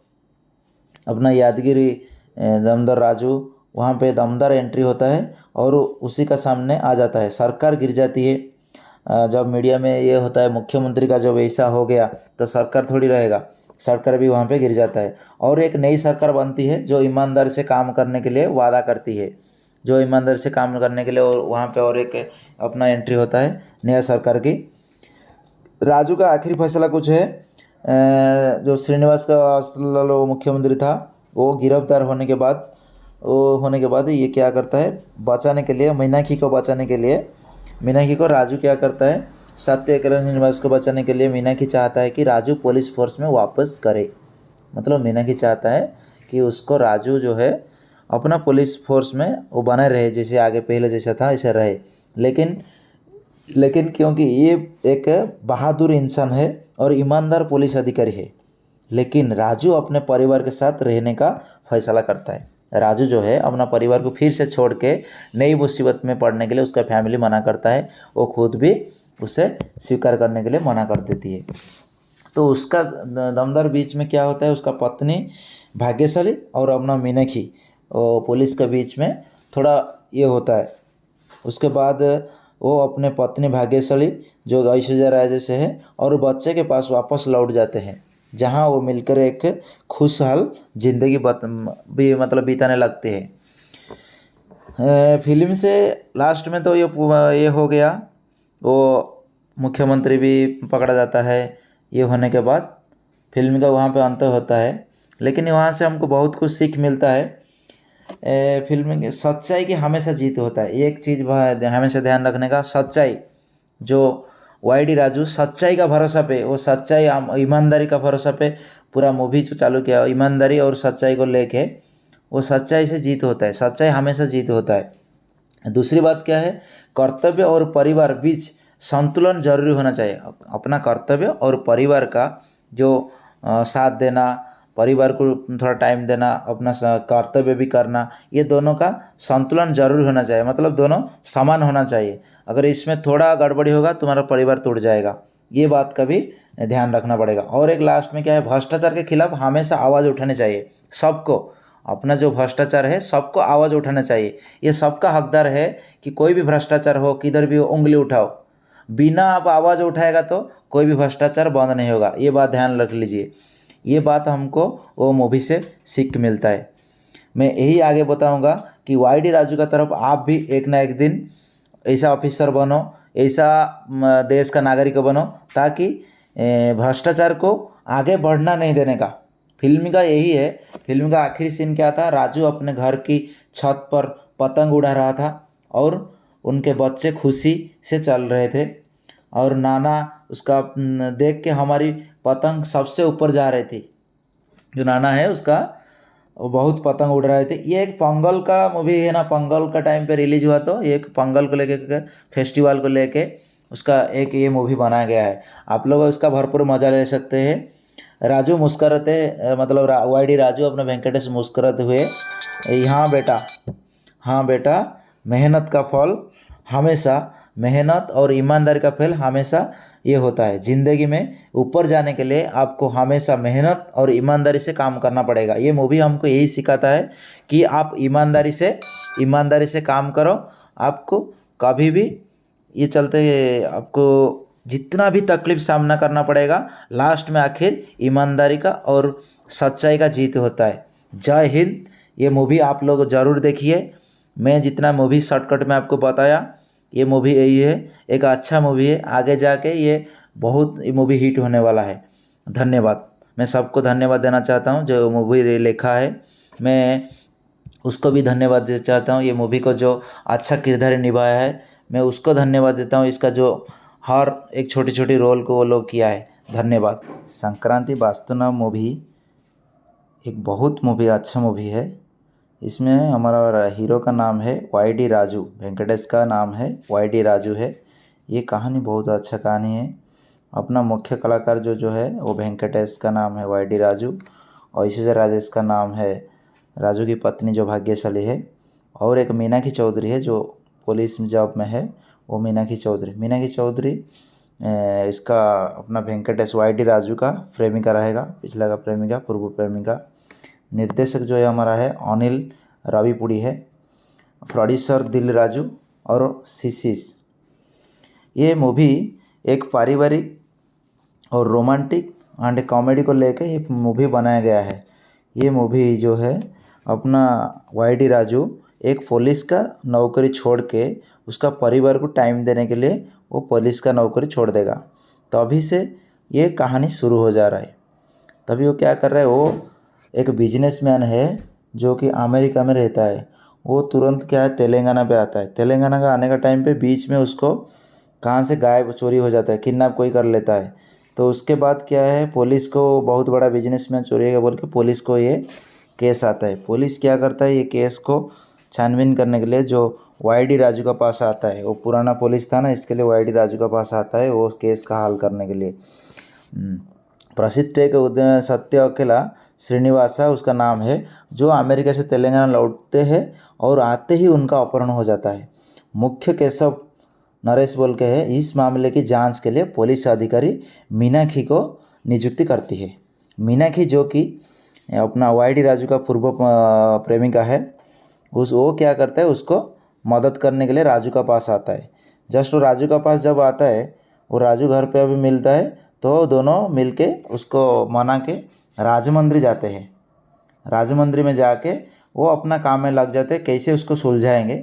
अपना यादगिरी दमदार राजू वहाँ पे दमदार एंट्री होता है और उसी का सामने आ जाता है। सरकार गिर जाती है। जब मीडिया में ये होता है मुख्यमंत्री का जब ऐसा हो गया तो सरकार थोड़ी रहेगा, सरकार भी वहाँ पे गिर जाता है और एक नई सरकार बनती है जो ईमानदारी से काम करने के लिए वादा करती है, जो ईमानदारी से काम करने के लिए, और वहाँ पे और एक अपना एंट्री होता है नया सरकार की। राजू का आखिरी फैसला कुछ है, जो श्रीनिवास का मुख्यमंत्री था वो गिरफ्तार होने के बाद ये क्या करता है, बचाने के लिए, मीनाक्षी को बचाने के लिए, मीनाक्षी को राजू क्या करता है, सत्य श्रीनिवास को बचाने के लिए मीनाक्षी चाहता है कि राजू पुलिस फोर्स में वापस करे। मतलब मीनाक्षी चाहता है कि उसको राजू जो है अपना पुलिस फोर्स में वो बने रहे, जैसे आगे पहले जैसा था ऐसा रहे। लेकिन क्योंकि ये एक बहादुर इंसान है और ईमानदार पुलिस अधिकारी है, लेकिन राजू अपने परिवार के साथ रहने का फैसला करता है। राजू जो है अपना परिवार को फिर से छोड़ के नई मुसीबत में पड़ने के लिए उसका फैमिली मना करता है, वो खुद भी उसे स्वीकार करने के लिए मना कर देती है। तो उसका दमदार बीच में क्या होता है, उसका पत्नी भाग्यशाली और अपना मीनाक्षी और पुलिस के बीच में थोड़ा ये होता है। उसके बाद वो अपने पत्नी भाग्यशाली जो ऐश्वर्या राय से है और बच्चे के पास वापस लौट जाते हैं, जहाँ वो मिलकर एक खुशहाल जिंदगी भी मतलब बिताने लगते हैं। फिल्म से लास्ट में तो ये हो गया, वो मुख्यमंत्री भी पकड़ा जाता है। ये होने के बाद फिल्म का वहाँ पे अंत होता है, लेकिन वहाँ से हमको बहुत कुछ सीख मिलता है। फिल्म की सच्चाई की हमेशा जीत होता है, एक चीज़ हमेशा ध्यान रखने का, सच्चाई। जो वाई.डी. राजू सच्चाई का भरोसा पे, वो सच्चाई ईमानदारी का भरोसा पे पूरा मूवी जो चालू किया, ईमानदारी और सच्चाई को लेके वो सच्चाई से जीत होता है, सच्चाई हमेशा जीत होता है। दूसरी बात क्या है, कर्तव्य और परिवार बीच संतुलन जरूरी होना चाहिए। अपना कर्तव्य और परिवार का जो साथ देना, परिवार को थोड़ा टाइम देना, अपना कर्तव्य भी करना, ये दोनों का संतुलन जरूरी होना चाहिए, मतलब दोनों समान होना चाहिए। अगर इसमें थोड़ा गड़बड़ी होगा तुम्हारा परिवार टूट जाएगा, ये बात का भी ध्यान रखना पड़ेगा। और एक लास्ट में क्या है, भ्रष्टाचार के खिलाफ हमेशा आवाज़ उठानी चाहिए सबको। अपना जो भ्रष्टाचार है सबको आवाज़ उठाना चाहिए, ये सबका हकदार है कि कोई भी भ्रष्टाचार हो, किधर भी हो, उंगली उठाओ। बिना आप आवाज़ उठाएगा तो कोई भी भ्रष्टाचार बंद नहीं होगा, ये बात ध्यान रख लीजिए। ये बात हमको वो मूवी से सीख मिलता है। मैं यही आगे बताऊंगा कि वाई.डी. राजू का तरफ आप भी एक ना एक दिन ऐसा ऑफिसर बनो, ऐसा देश का नागरिक बनो, ताकि भ्रष्टाचार को आगे बढ़ना नहीं देने का। फिल्म का यही है। फिल्म का आखिरी सीन क्या था, राजू अपने घर की छत पर पतंग उड़ा रहा था और उनके बच्चे खुशी से चल रहे थे, और नाना उसका देख के हमारी पतंग सबसे ऊपर जा रही थी। जो नाना है उसका वो बहुत पतंग उड़ रहे थे। ये एक पोंगल का मूवी है ना, पोंगल का टाइम पे रिलीज हुआ, तो ये एक पोंगल को लेके, फेस्टिवल को लेके उसका एक ये मूवी बनाया गया है। आप लोग उसका भरपूर मज़ा ले सकते हैं। राजू मुस्कुराते, मतलब वाई.डी. राजू अपने वेंकटेश मुस्कुराते हुए, हाँ बेटा, हाँ बेटा, मेहनत का फल हमेशा, मेहनत और ईमानदारी का फल हमेशा ये होता है। ज़िंदगी में ऊपर जाने के लिए आपको हमेशा मेहनत और ईमानदारी से काम करना पड़ेगा। ये मूवी हमको यही सिखाता है कि आप ईमानदारी से काम करो। आपको कभी भी ये चलते आपको जितना भी तकलीफ सामना करना पड़ेगा, लास्ट में आखिर ईमानदारी का और सच्चाई का जीत होता है। जय हिंद। ये मूवी आप लोग ज़रूर देखिए। मैं जितना मूवी शॉर्टकट में आपको बताया, ये मूवी यही है, एक अच्छा मूवी है। आगे जाके ये मूवी हिट होने वाला है। धन्यवाद। मैं सबको धन्यवाद देना चाहता हूँ जो मूवी लिखा है, मैं उसको भी धन्यवाद देना चाहता हूँ। ये मूवी को जो अच्छा किरदार निभाया है, मैं उसको धन्यवाद देता हूँ। इसका जो हर एक छोटी छोटी रोल को वो लोग किया है। धन्यवाद। संक्रांति वास्तुना मूवी एक बहुत अच्छा मूवी है। इसमें हमारा हीरो का नाम है वाई.डी. राजू, वेंकटेश का नाम है वाई.डी. राजू है। ये कहानी बहुत अच्छा कहानी है। अपना मुख्य कलाकार जो है वो वेंकटेश का नाम है वाई.डी. राजू, और ऐश्वर्या राजेश का नाम है राजू की पत्नी जो भाग्यशाली है, और एक मीनाक्षी चौधरी है जो पुलिस जॉब में है, वो मीनाक्षी चौधरी इसका अपना वेंकटेश वाई.डी. राजू का प्रेमिका रहेगा, पिछला का प्रेमिका, पूर्व प्रेमिका। निर्देशक जो है हमारा है अनिल राविपुड़ी है, प्रोड्यूसर दिल राजू और शिशिश। ये मूवी एक पारिवारिक और रोमांटिक एंड कॉमेडी को लेकर ये मूवी बनाया गया है। ये मूवी जो है अपना वाई.डी. राजू एक पुलिस का नौकरी छोड़ के उसका परिवार को टाइम देने के लिए वो पुलिस का नौकरी छोड़ देगा। तभी से ये कहानी शुरू हो जा रहा है। तभी वो क्या कर रहा है, वो एक बिजनेसमैन है जो कि अमेरिका में रहता है। वो तुरंत क्या है तेलंगाना पे आता है। तेलंगाना का आने का टाइम पे बीच में उसको कहाँ से गायब चोरी हो जाता है, किडनैप कोई कर लेता है। तो उसके बाद क्या है, पुलिस को बहुत बड़ा बिजनेसमैन चोरी है बोल के पुलिस को ये केस आता है। पुलिस क्या करता है, ये केस को छानबीन करने के लिए जो वाई.डी. राजू का पास आता है, वो पुराना पुलिस था ना, इसके लिए वाई.डी. राजू का पास आता है वो केस का हल करने के लिए। प्रसिद्ध टेक सत्य अकेला श्रीनिवासा उसका नाम है, जो अमेरिका से तेलंगाना लौटते हैं और आते ही उनका अपहरण हो जाता है। मुख्य केशव नरेश बोल के है। इस मामले की जांच के लिए पुलिस अधिकारी मीनाक्षी को नियुक्ति करती है। मीनाक्षी जो कि अपना वाई.डी. राजू का पूर्व प्रेमिका है, वो क्या करता है, उसको मदद करने के लिए राजू का पास आता है। जस्ट वो राजू का पास जब आता है, वो राजू घर पे अभी मिलता है, तो दोनों मिलके उसको मना के राजमंदिर जाते हैं। राजमंदिर में जाके वो अपना काम में लग जाते हैं, कैसे उसको सुलझाएंगे,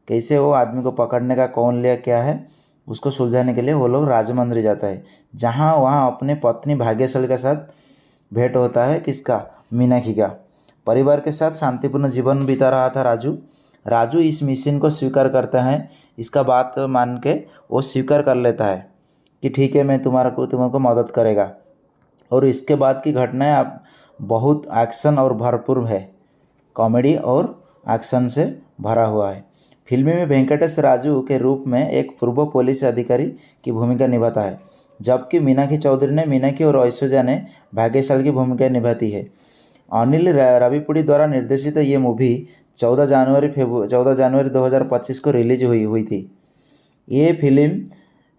कैसे वो आदमी को पकड़ने का कौन लिया क्या है, उसको सुलझाने के लिए वो लोग राजमंदिर जाता है। जहाँ वहाँ अपने पत्नी भाग्यशाली के साथ भेंट होता है, किसका, मीनाक्षी का। परिवार के साथ शांतिपूर्ण जीवन बिता रहा था राजू। राजू इस मिशन को स्वीकार करता है, इसका बात मान के वो स्वीकार कर लेता है कि ठीक है, मैं तुम्हारे मदद करेगा। और इसके बाद की घटनाएं आप बहुत एक्शन और भरपूर है, कॉमेडी और एक्शन से भरा हुआ है। फिल्म में वेंकटेश राजू के रूप में एक पूर्व पुलिस अधिकारी की भूमिका निभाता है, जबकि मीनाक्षी चौधरी ने मीनाक्षी और ऐश्वर्या ने भाग्यशाली की भूमिका निभाती है। अनिल राविपूडी द्वारा निर्देशित ये मूवी 14 जनवरी 2025 को रिलीज हुई थी। ये फिल्म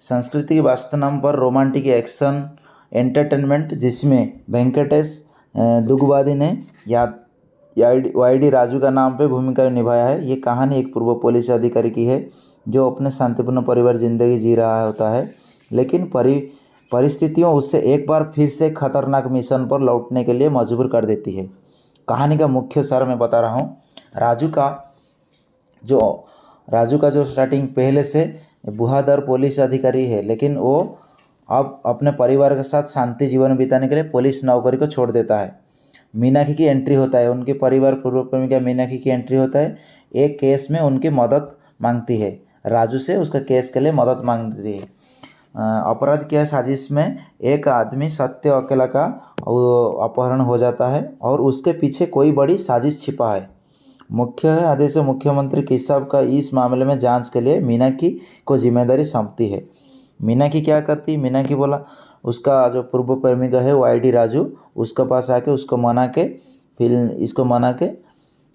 संस्कृति के वास्तव नाम पर रोमांटिक एक्शन एंटरटेनमेंट, जिसमें वेंकटेश दुगुबादी ने वाईडी राजू का नाम पे भूमिका निभाया है। ये कहानी एक पूर्व पुलिस अधिकारी की है जो अपने शांतिपूर्ण परिवार जिंदगी जी रहा होता है, लेकिन परिस्थितियों उससे एक बार फिर से खतरनाक मिशन पर लौटने के लिए मजबूर कर देती है। कहानी का मुख्य सार मैं बता रहा हूँ। राजू का जो स्टार्टिंग पहले से बहादुर पुलिस अधिकारी है, लेकिन वो अब अपने परिवार के साथ शांति जीवन बिताने के लिए पुलिस नौकरी को छोड़ देता है। मीनाक्षी की एंट्री होता है, उनके परिवार पूर्व प्रेमिका मीनाक्षी की एंट्री होता है। एक केस में उनकी मदद मांगती है, राजू से उसका केस के लिए मदद मांगती है। अपराध की साजिश में एक आदमी सत्य अकेला का अपहरण हो जाता है और उसके पीछे कोई बड़ी साजिश छिपा है। मुख्य आदेश मुख्यमंत्री किसाब का इस मामले में जांच के लिए मीनाक्षी को जिम्मेदारी सौंपती है। मीनाक्षी क्या करती, मीनाक्षी बोला उसका जो पूर्व प्रेमिका है वाईडी राजू, उसके पास आके उसको मना के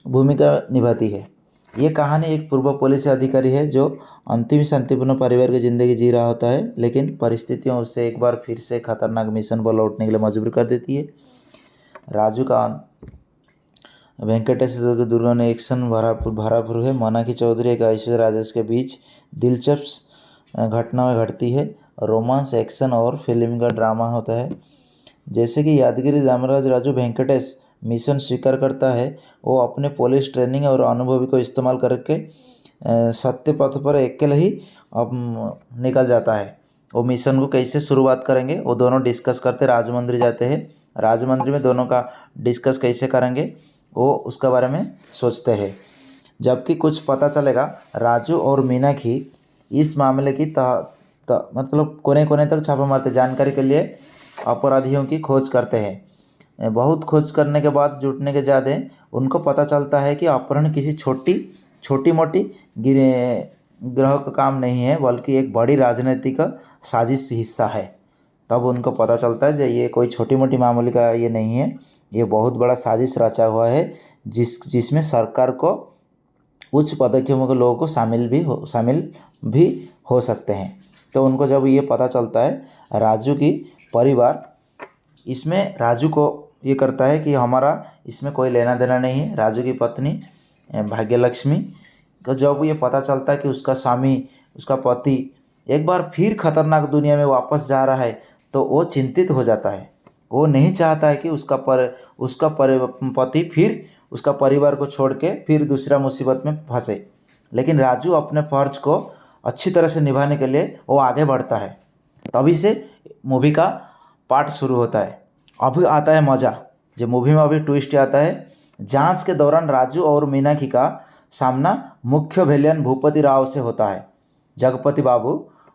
भूमिका निभाती है। ये कहानी एक पूर्व पुलिस अधिकारी है जो अंतिम शांतिपूर्ण परिवार की ज़िंदगी जी रहा होता है, लेकिन परिस्थितियों उससे एक बार फिर से खतरनाक मिशन पर लौटने के लिए मजबूर कर देती है। राजू का वेंकटेश दुर्गा ने एक्शन भरापुर है। मीनाक्षी चौधरी एक ऐश्वर्या राजेश के बीच दिलचस्प घटनाएं घटती है। रोमांस, एक्शन और फिल्म का ड्रामा होता है। जैसे कि यादगिरी दामराज राजू वेंकटेश मिशन स्वीकार करता है, वो अपने पुलिस ट्रेनिंग और अनुभवी को इस्तेमाल करके सत्य पथ पर अकेले ही अब निकल जाता है। वो मिशन को कैसे शुरुआत करेंगे वो दोनों डिस्कस करते राजमंदिर जाते हैं। राजमंदिर में दोनों का डिस्कस कैसे करेंगे वो उसके बारे में सोचते हैं। जबकि कुछ पता चलेगा, राजू और मीनाक्षी इस मामले की मतलब कोने कोने तक छापा मारते, जानकारी के लिए अपराधियों की खोज करते हैं। बहुत खोज करने के बाद जुटने के ज़्यादा उनको पता चलता है कि अपहरण किसी छोटी मोटी ग्रह का काम नहीं है, बल्कि एक बड़ी राजनीतिक साजिश हिस्सा है। तब उनको पता चलता है कि ये कोई छोटी मोटी मामूली का ये नहीं है, ये बहुत बड़ा साजिश रचा हुआ है, जिसमें सरकार को उच्च पदों के लोगों को शामिल भी हो सकते हैं। तो उनको जब ये पता चलता है, राजू की परिवार इसमें राजू को ये करता है कि हमारा इसमें कोई लेना देना नहीं है। राजू की पत्नी भाग्यलक्ष्मी को जब ये पता चलता है कि उसका पति एक बार फिर खतरनाक दुनिया में वापस जा रहा है, तो वो चिंतित हो जाता है। वो नहीं चाहता है कि उसका पति फिर उसका परिवार को छोड़ के फिर दूसरा मुसीबत में फंसे। लेकिन राजू अपने फर्ज को अच्छी तरह से निभाने के लिए वो आगे बढ़ता है। तभी से मूवी का पार्ट शुरू होता है। अभी आता है मज़ा, जो मूवी में अभी ट्विस्ट आता है। जांच के दौरान राजू और मीनाक्षी का सामना मुख्य विलेन भूपति राव से होता है। जगपति बाबू,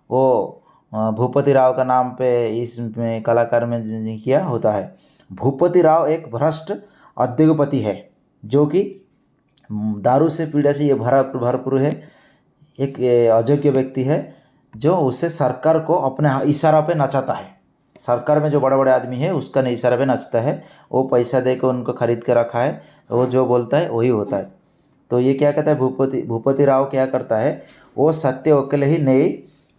वो भूपति राव का नाम पे इसमें कलाकार में किया होता है। भूपति राव एक भ्रष्ट उद्योगपति है जो कि दारू से पीड़ा से ये भरपूर है। एक अयोग्य व्यक्ति है जो उससे सरकार को अपने इशारा पे नचाता है। सरकार में जो बड़े बड़े आदमी है उसका इशारा पे नचता है। वो पैसा दे के उनको खरीद के रखा है, वो जो बोलता है वही होता है। तो ये क्या कहता है, भूपति राव क्या करता है, वो सत्य अकेले ही नई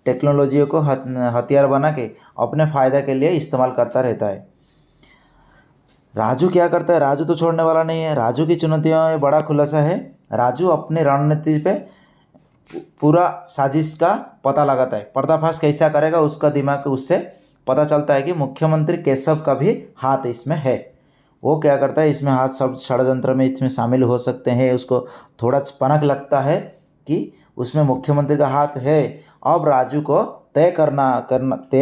टेक्नोलॉजी को हथियार बना के अपने फ़ायदा के लिए इस्तेमाल करता रहता है। राजू क्या करता है, राजू तो छोड़ने वाला नहीं है। राजू की चुनौतियों में बड़ा खुलासा है। राजू अपनी रणनीति पे पूरा साजिश का पता लगाता है। पर्दाफाश कैसा करेगा उसका दिमाग, उससे पता चलता है कि मुख्यमंत्री केशव का भी हाथ इसमें है। वो क्या करता है, इसमें हाथ सब षड्यंत्र में इसमें शामिल हो सकते हैं। उसको थोड़ा पनक लगता है कि उसमें मुख्यमंत्री का हाथ है। अब राजू को तय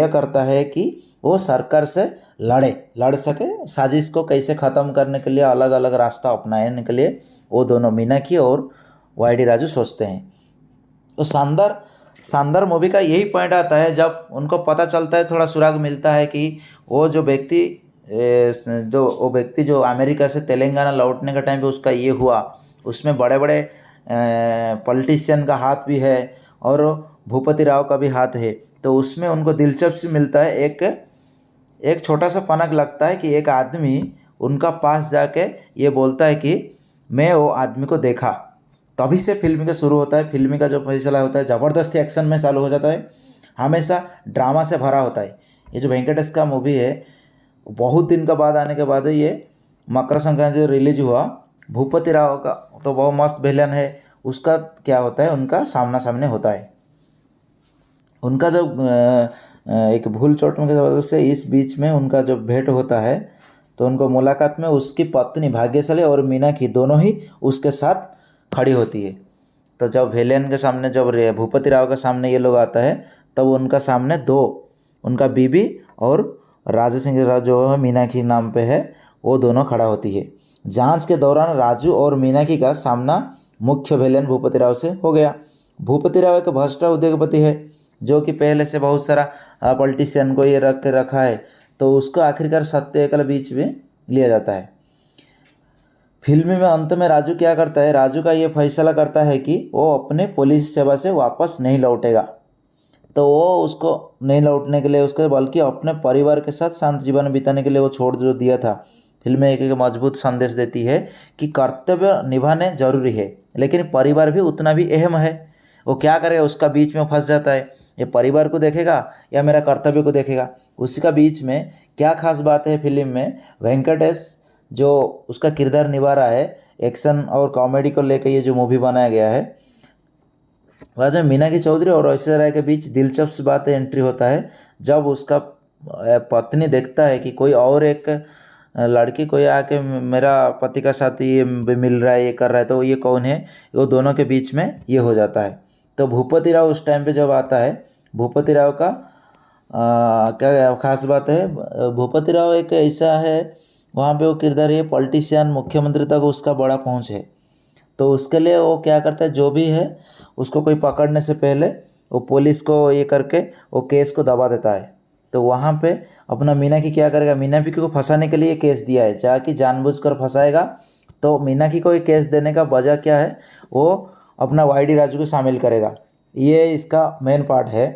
करता है कि वो सरकार से लड़ सके। साजिश को कैसे ख़त्म करने के लिए अलग अलग रास्ता अपनाने के लिए वो दोनों मीनाक्षी और वाईडी राजू सोचते हैं। तो शानदार मूवी का यही पॉइंट आता है जब उनको पता चलता है, थोड़ा सुराग मिलता है कि वो व्यक्ति जो अमेरिका से तेलंगाना लौटने का टाइम पे उसका ये हुआ, उसमें बड़े बड़े पॉलिटिशियन का हाथ भी है और भूपति राव का भी हाथ है। तो उसमें उनको दिलचस्पी मिलता है। एक छोटा सा फनक लगता है कि एक आदमी उनका पास जाके ये बोलता है कि मैं वो आदमी को देखा। तभी से फिल्म का शुरू होता है। फिल्म का जो फैसला होता है ज़बरदस्ती एक्शन में चालू हो जाता है, हमेशा ड्रामा से भरा होता है। ये जो वेंकटेश का मूवी है, बहुत दिन का बाद आने के बाद ये मकर संक्रांति जो रिलीज हुआ, भूपति राव का तो बहुत मस्त विलन है। उसका क्या होता है, उनका सामना सामने होता है। उनका जो एक भूल चोट की वजह से इस बीच में उनका जो भेंट होता है, तो उनको मुलाकात में उसकी पत्नी भाग्यशाली और मीनाक्षी दोनों ही उसके साथ खड़ी होती है। तो जब विलेन के सामने, जब भूपति राव के सामने ये लोग आता है, तब उनका सामने उनका बीबी और राजा सिंह जो है मीनाक्षी नाम पे है, वो दोनों खड़ा होती है। जांच के दौरान राजू और मीनाक्षी का सामना मुख्य विलेन भूपति राव से हो गया। भूपति राव एक भ्रष्ट उद्योगपति है जो कि पहले से बहुत सारा पॉलिटिशियन को ये रखा है। तो उसको आखिरकार सत्य के बीच में लिया जाता है। फिल्म में अंत में राजू क्या करता है, राजू का ये फैसला करता है कि वो अपने पुलिस सेवा से वापस नहीं लौटेगा। तो वो उसको नहीं लौटने के लिए उसको, बल्कि अपने परिवार के साथ शांत जीवन बिताने के लिए वो छोड़ जो दिया था। फिल्म में एक मजबूत संदेश देती है कि कर्तव्य निभाने जरूरी है, लेकिन परिवार भी उतना भी अहम है। वो क्या करेगा, उसका बीच में फंस जाता है। ये परिवार को देखेगा या मेरा कर्तव्य को देखेगा, उसी का बीच में क्या खास बात है फिल्म में, वेंकटेश जो उसका किरदार निभा रहा है, एक्शन और कॉमेडी को लेकर ये जो मूवी बनाया गया है। बाद में मीनाक्षी चौधरी और ऐश्वर्या राय के बीच दिलचस्प बात एंट्री होता है। जब उसका पत्नी देखता है कि कोई और एक लड़की कोई आके मेरा पति का साथ ये मिल रहा है, ये कर रहा है, तो ये कौन है, वो दोनों के बीच में ये हो जाता है। तो भूपति राव उस टाइम पे जब आता है, भूपति राव का क्या खास बात है, भूपति राव एक ऐसा है वहाँ पे वो किरदार है पॉलिटिशियन, मुख्यमंत्री तक उसका बड़ा पहुँच है। तो उसके लिए वो क्या करता है, जो भी है उसको कोई पकड़ने से पहले वो पुलिस को ये करके वो केस को दबा देता है। तो वहाँ पे अपना मीनाक्षी क्या करेगा, मीनाक्षी को फंसाने के लिए केस दिया है, जाकि जानबूझकर फंसाएगा। तो मीनाक्षी को ये केस देने का वजह क्या है, वो अपना वाईडी राजू को शामिल करेगा। ये इसका मेन पार्ट है।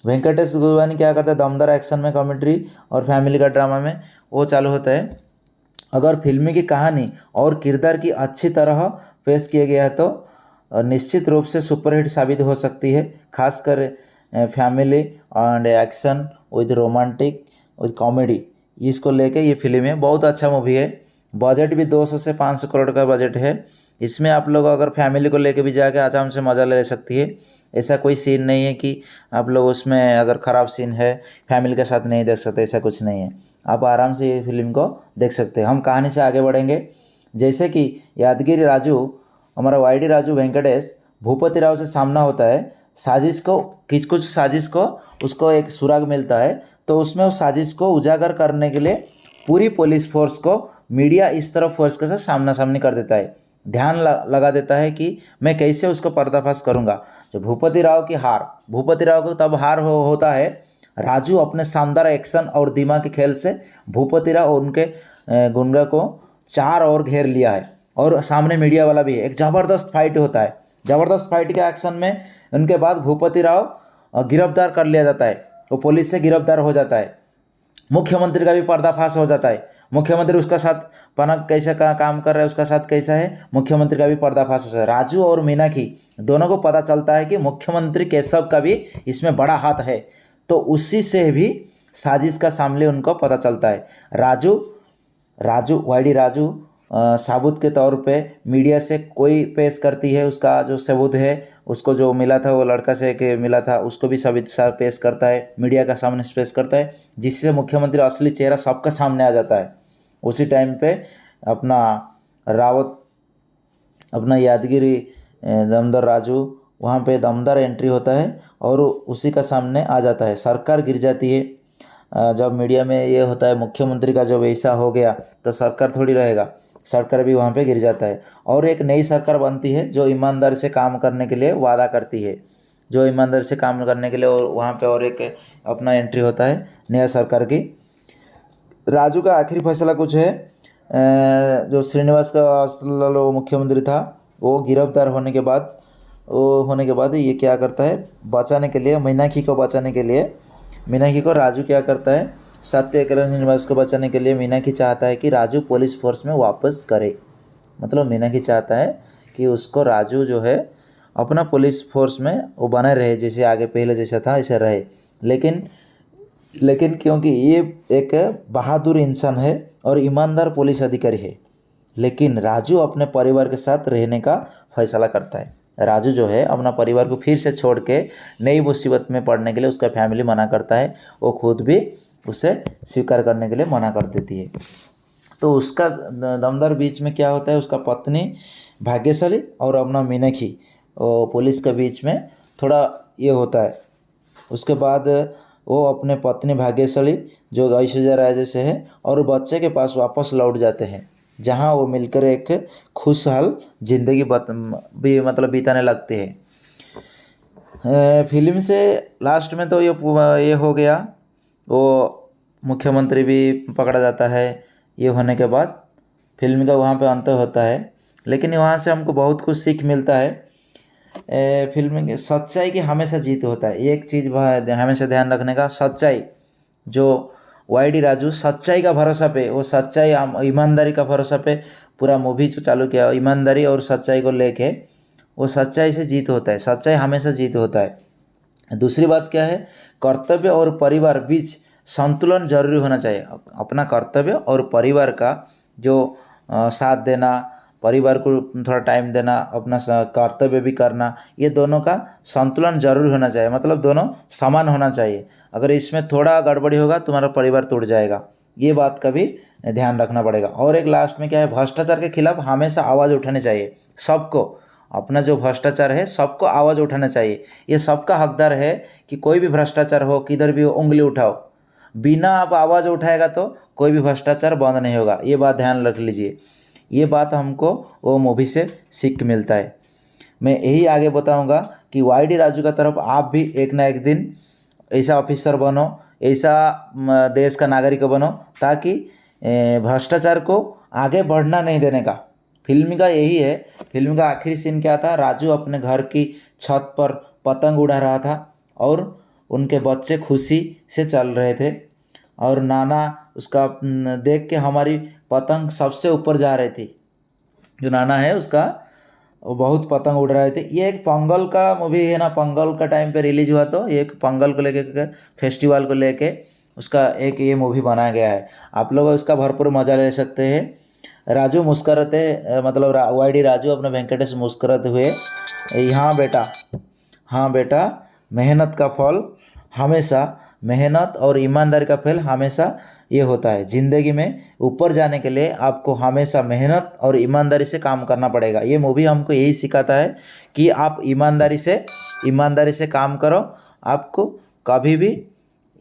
वेंकटेश गुरवानी क्या करता है, दमदार एक्शन में, कॉमेडी और फैमिली का ड्रामा में वो चालू होता है। अगर फिल्म की कहानी और किरदार की अच्छी तरह पेश किया गया है तो निश्चित रूप से सुपरहिट साबित हो सकती है। खासकर family and action with romantic with comedy, इसको लेके ये फिल्म है। बहुत अच्छा मूवी है। बजट भी 200 से 500 करोड़ का बजट है। इसमें आप लोग अगर फैमिली को लेके भी जाके आराम से मज़ा ले सकती है। ऐसा कोई सीन नहीं है कि आप लोग उसमें अगर ख़राब सीन है फैमिली के साथ नहीं देख सकते, ऐसा कुछ नहीं है। आप आराम से ये फिल्म को देख सकते हैं। हम कहानी से आगे बढ़ेंगे। जैसे कि यादगिरी राजू, हमारा वाईडी राजू वेंकटेश भूपति राव से सामना होता है। साजिश को कुछ साजिश को उसको एक सुराग मिलता है, तो उसमें उस साजिश को उजागर करने के लिए पूरी पुलिस फोर्स को मीडिया इस तरफ फोर्स के साथ सामना सामनी कर देता है। ध्यान लगा देता है कि मैं कैसे उसको पर्दाफाश करूंगा। जो भूपति राव को तब हार होता है। राजू अपने शानदार एक्शन और दिमाग के खेल से भूपति राव और उनके गुंडा को चार ओर घेर लिया है, और सामने मीडिया वाला भी है। एक ज़बरदस्त फाइट होता है। ज़बरदस्त फाइट के एक्शन में उनके बाद भूपति राव गिरफ्तार कर लिया जाता है। वो पुलिस से गिरफ्तार हो जाता है। मुख्यमंत्री का भी पर्दाफाश हो जाता है। मुख्यमंत्री उसका साथ पनक कैसे काम कर रहा है, उसका साथ कैसा है, मुख्यमंत्री का भी पर्दाफाश होता है। राजू और मीनाक्षी दोनों को पता चलता है कि मुख्यमंत्री केशव का भी इसमें बड़ा हाथ है। तो उसी से भी साजिश का सामने उनको पता चलता है। राजू राजू वाईडी राजू साबुत के तौर पे मीडिया से कोई पेश करती है, उसका जो सबूत है, उसको जो मिला था वो लड़का से के मिला था उसको भी सबूत पेश करता है, मीडिया का सामने पेश करता है, जिससे मुख्यमंत्री असली चेहरा सबका सामने आ जाता है। उसी टाइम पे अपना रावत अपना यादगिरी दमदर राजू वहाँ पे दमदार एंट्री होता है और उसी का सामने आ जाता है, सरकार गिर जाती है। जब मीडिया में ये होता है मुख्यमंत्री का जब ऐसा हो गया तो सरकार थोड़ी रहेगा, सरकार भी वहाँ पे गिर जाता है और एक नई सरकार बनती है जो ईमानदारी से काम करने के लिए वादा करती है, जो ईमानदारी से काम करने के लिए, और वहाँ पे और एक अपना एंट्री होता है नया सरकार की। राजू का आखिरी फैसला कुछ है, जो श्रीनिवास का मुख्यमंत्री था वो गिरफ्तार होने के बाद ये क्या करता है, बचाने के लिए मीनाक्षी को बचाने के लिए मीनाक्षी को राजू क्या करता है, सत्याग्रह श्रीनिवास को बचाने के लिए मीनाक्षी चाहता है कि राजू पुलिस फोर्स में वापस करे। मतलब मीनाक्षी चाहता है कि उसको राजू जो है अपना पुलिस फोर्स में वो बने रहे, जैसे आगे पहले जैसा था ऐसे रहे। लेकिन क्योंकि ये एक बहादुर इंसान है और ईमानदार पुलिस अधिकारी है, लेकिन राजू अपने परिवार के साथ रहने का फैसला करता है। राजू जो है अपना परिवार को फिर से छोड़ के नई मुसीबत में पड़ने के लिए उसका फैमिली मना करता है, वो खुद भी उसे स्वीकार करने के लिए मना कर देती है। तो उसका दमदार बीच में क्या होता है, उसका पत्नी भाग्यशाली और अपना मीनाक्षी पुलिस के बीच में थोड़ा ये होता है। उसके बाद वो अपने पत्नी भाग्यशाली जो ऐश्वर्या राय जैसे है और बच्चे के पास वापस लौट जाते हैं, जहाँ वो मिलकर एक खुशहाल जिंदगी भी मतलब बिताने लगते हैं। फिल्म से लास्ट में तो ये हो गया, वो मुख्यमंत्री भी पकड़ा जाता है। ये होने के बाद फिल्म का वहाँ पे अंत होता है, लेकिन वहाँ से हमको बहुत कुछ सीख मिलता है। फिल्म की सच्चाई की हमेशा जीत होता है, एक चीज़ हमेशा ध्यान रखने का, सच्चाई जो वाईडी राजू सच्चाई का भरोसा पे, वो सच्चाई ईमानदारी का भरोसा पे पूरा मूवी जो चालू किया, ईमानदारी और सच्चाई को लेके वो सच्चाई से जीत होता है, सच्चाई हमेशा जीत होता है। दूसरी बात क्या है, कर्तव्य और परिवार बीच संतुलन जरूरी होना चाहिए। अपना कर्तव्य और परिवार का जो साथ देना, परिवार को थोड़ा टाइम देना, अपना कर्तव्य भी करना, ये दोनों का संतुलन जरूर होना चाहिए, मतलब दोनों समान होना चाहिए। अगर इसमें थोड़ा गड़बड़ी होगा तुम्हारा परिवार टूट जाएगा, ये बात का भी ध्यान रखना पड़ेगा। और एक लास्ट में क्या है, भ्रष्टाचार के खिलाफ हमेशा आवाज़ उठानी चाहिए सबको, अपना जो भ्रष्टाचार है सबको आवाज़ उठाना चाहिए। ये सबका हकदार है कि कोई भी भ्रष्टाचार हो, किधर भी हो, उंगली उठाओ। बिना आप आवाज़ उठाएगा तो कोई भी भ्रष्टाचार बंद नहीं होगा, ये बात ध्यान रख लीजिए। ये बात हमको वो मूवी से सीख मिलता है। मैं यही आगे बताऊंगा कि वाईडी राजू का तरफ आप भी एक ना एक दिन ऐसा ऑफिसर बनो, ऐसा देश का नागरिक बनो, ताकि भ्रष्टाचार को आगे बढ़ना नहीं देने का। फिल्म का यही है। फिल्म का आखिरी सीन क्या था, राजू अपने घर की छत पर पतंग उड़ा रहा था और उनके बच्चे खुशी से चल रहे थे और नाना उसका देख के हमारी पतंग सबसे ऊपर जा रही थी। जो नाना है उसका वो बहुत पतंग उड़ रहे थे। ये एक पोंगल का मूवी है ना, पोंगल का टाइम पे रिलीज हुआ, तो ये एक पोंगल को लेके फेस्टिवल को लेके उसका एक ये मूवी बनाया गया है। आप लोग उसका भरपूर मज़ा ले सकते हैं। राजू मुस्कुराते मतलब वाईडी राजू अपने वेंकटेश मुस्कुराते हुए, हाँ बेटा, मेहनत का फल हमेशा, मेहनत और ईमानदारी का फल हमेशा ये होता है। ज़िंदगी में ऊपर जाने के लिए आपको हमेशा मेहनत और ईमानदारी से काम करना पड़ेगा। ये मूवी हमको यही सिखाता है कि आप ईमानदारी से काम करो। आपको कभी भी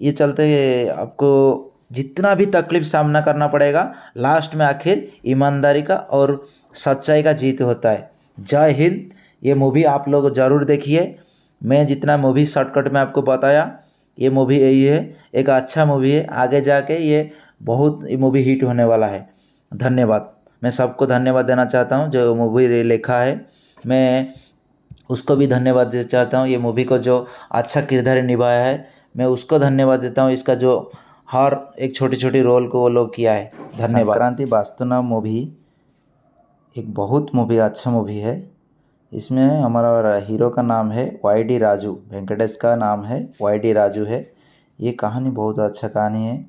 ये चलते आपको जितना भी तकलीफ सामना करना पड़ेगा, लास्ट में आखिर ईमानदारी का और सच्चाई का जीत होता है। जय हिंद। ये मूवी आप लोग ज़रूर देखिए। मैं जितना मूवी शॉर्टकट में आपको बताया, ये मूवी यही है, एक अच्छा मूवी है। आगे जाके ये मूवी हिट होने वाला है। धन्यवाद। मैं सबको धन्यवाद देना चाहता हूँ जो मूवी लिखा है, मैं उसको भी धन्यवाद देना चाहता हूँ। ये मूवी को जो अच्छा किरदार निभाया है, मैं उसको धन्यवाद देता हूँ। इसका जो हर एक छोटी छोटी रोल को वो लोग किया है। धन्यवाद। संक्रांति वास्तुना मूवी एक बहुत अच्छा मूवी है। इसमें हमारा हीरो का नाम है वाईडी राजू, वेंकटेश का नाम है वाईडी राजू है। ये कहानी बहुत अच्छा कहानी है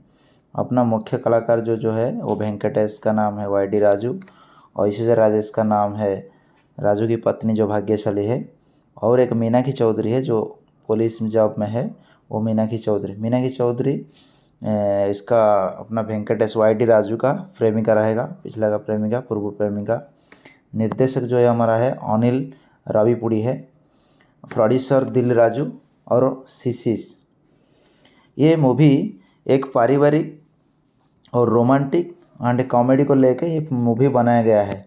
अपना मुख्य कलाकार जो जो है वो वेंकटेश का नाम है वाई डी राजू, और ऐश्वर्या राजेश का नाम है राजू की पत्नी जो भाग्यशाली है, और एक मीनाक्षी चौधरी है जो पुलिस जॉब में है, वो मीनाक्षी चौधरी। मीनाक्षी चौधरी इसका अपना वेंकटेश वाई डी राजू का प्रेमिका रहेगा, पिछला का प्रेमिका, पूर्व प्रेमिका। निर्देशक जो है हमारा है अनिल राविपुड़ी है, प्रोड्यूसर दिल राजू और सीसीस। ये मूवी एक पारिवारिक और रोमांटिक एंड कॉमेडी को लेकर ये मूवी बनाया गया है।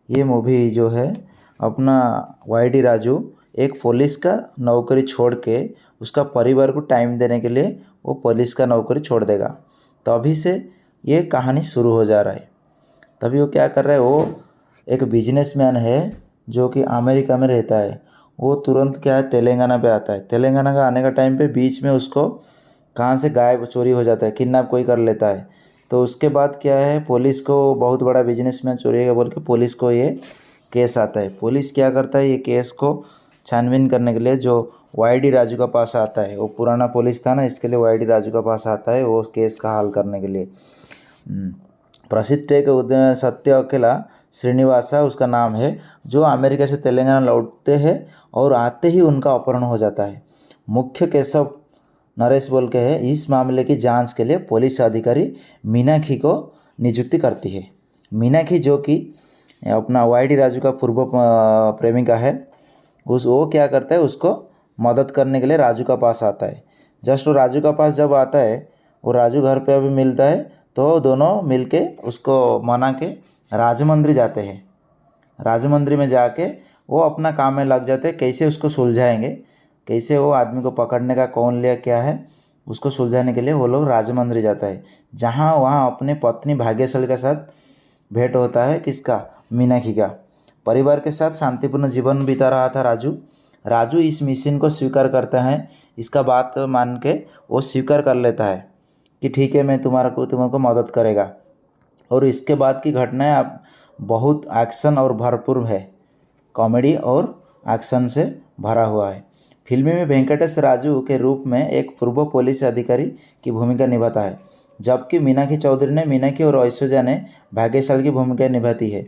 ये मूवी जो है अपना वाई डी राजू एक पुलिस का नौकरी छोड़ के उसका परिवार को टाइम देने के लिए वो पुलिस का नौकरी छोड़ देगा। तभी से ये कहानी शुरू हो जा रहा है। तभी वो क्या कर रहा है, वो एक बिजनेसमैन है जो कि अमेरिका में रहता है। वो तुरंत क्या है तेलंगाना पे आता है। तेलंगाना का आने का टाइम पे बीच में उसको कहाँ से गायब चोरी हो जाता है, किडनैप कोई कर लेता है। तो उसके बाद क्या है, पुलिस को बहुत बड़ा बिजनेसमैन चोरी है बोल के पुलिस को ये केस आता है। पुलिस क्या करता है, ये केस को छानबीन करने के लिए जो वाई डी राजू का पास आता है, वो पुराना पुलिस था ना, इसके लिए वाई डी राजू का पास आता है वो केस का हल करने के लिए। प्रसिद्ध टेक सत्य अकेला श्रीनिवासा उसका नाम है, जो अमेरिका से तेलंगाना लौटते हैं और आते ही उनका अपहरण हो जाता है। मुख्य केशव नरेश बोल के है। इस मामले की जांच के लिए पुलिस अधिकारी मीनाक्षी को नियुक्ति करती है। मीनाक्षी जो कि अपना वाई डी राजू का पूर्व प्रेमिका है, वो क्या करता है, उसको मदद करने के लिए राजू का पास आता है। जस्ट वो राजू का पास जब आता है, वो राजू घर पे अभी मिलता है, तो दोनों मिलके उसको मना के राजमंदिर जाते हैं। राजमंदिर में जाके वो अपना काम में लग जाते हैं, कैसे उसको सुलझाएंगे, कैसे वो आदमी को पकड़ने का कौन लिया क्या है, उसको सुलझाने के लिए वो लोग राजमंदिर जाता है। जहाँ वहाँ अपने पत्नी भाग्यशाली के साथ भेंट होता है, किसका, मीनाक्षी का। परिवार के साथ शांतिपूर्ण जीवन बिता रहा था राजू इस मिशन को स्वीकार करता है। इसका बात मान के वो स्वीकार कर लेता है कि ठीक है, मैं तुम्हारे मदद करेगा। और इसके बाद की घटनाएं अब बहुत एक्शन और भरपूर है, कॉमेडी और एक्शन से भरा हुआ है। फिल्म में वेंकटेश राजू के रूप में एक पूर्व पुलिस अधिकारी की भूमिका निभाता है, जबकि मीनाक्षी चौधरी ने मीनाक्षी और ऐश्वर्या ने भाग्यशाली की भूमिका निभाती है।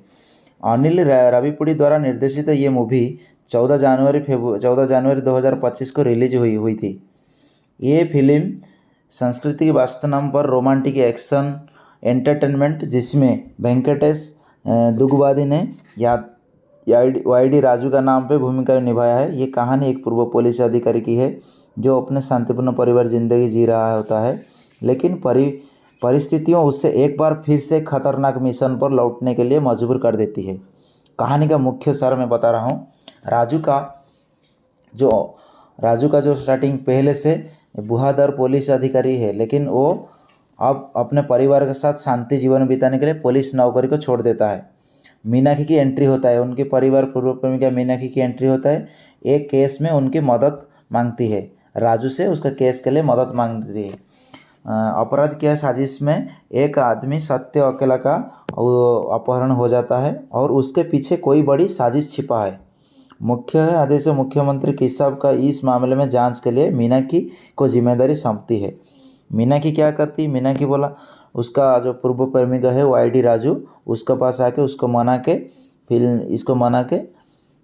अनिल राविपुड़ी द्वारा निर्देशित ये मूवी 14 जनवरी 2025 को रिलीज हुई थी। ये फिल्म संस्कृति के वास्तव नाम पर रोमांटिक एक्शन एंटरटेनमेंट, जिसमें वेंकटेश दुगुबादी ने वाई डी राजू का नाम पे भूमिका निभाया है। ये कहानी एक पूर्व पुलिस अधिकारी की है जो अपने शांतिपूर्ण परिवार जिंदगी जी रहा होता है, लेकिन परिस्थितियों उससे एक बार फिर से खतरनाक मिशन पर लौटने के लिए मजबूर कर देती है। कहानी का मुख्य सार मैं बता रहा हूँ। राजू का जो स्टार्टिंग पहले से बहादुर पुलिस अधिकारी है, लेकिन वो अब अपने परिवार के साथ शांति जीवन बिताने के लिए पुलिस नौकरी को छोड़ देता है। मीनाक्षी की एंट्री होता है, उनके परिवार पूर्व प्रेमिका मीनाक्षी की एंट्री होता है। एक केस में उनकी मदद मांगती है, राजू से उसका केस के लिए मदद मांगती है। अपराध की साजिश में एक आदमी सत्य अकेला का अपहरण हो जाता है और उसके पीछे कोई बड़ी साजिश छिपा है। मुख्य आदेश मुख्यमंत्री केशव का इस मामले में जांच के लिए मीनाक्षी को जिम्मेदारी सौंपती है। मीनाक्षी क्या करती, मीनाक्षी बोला उसका जो पूर्व प्रेमिका है वाई डी राजू, उसके पास आके उसको मना के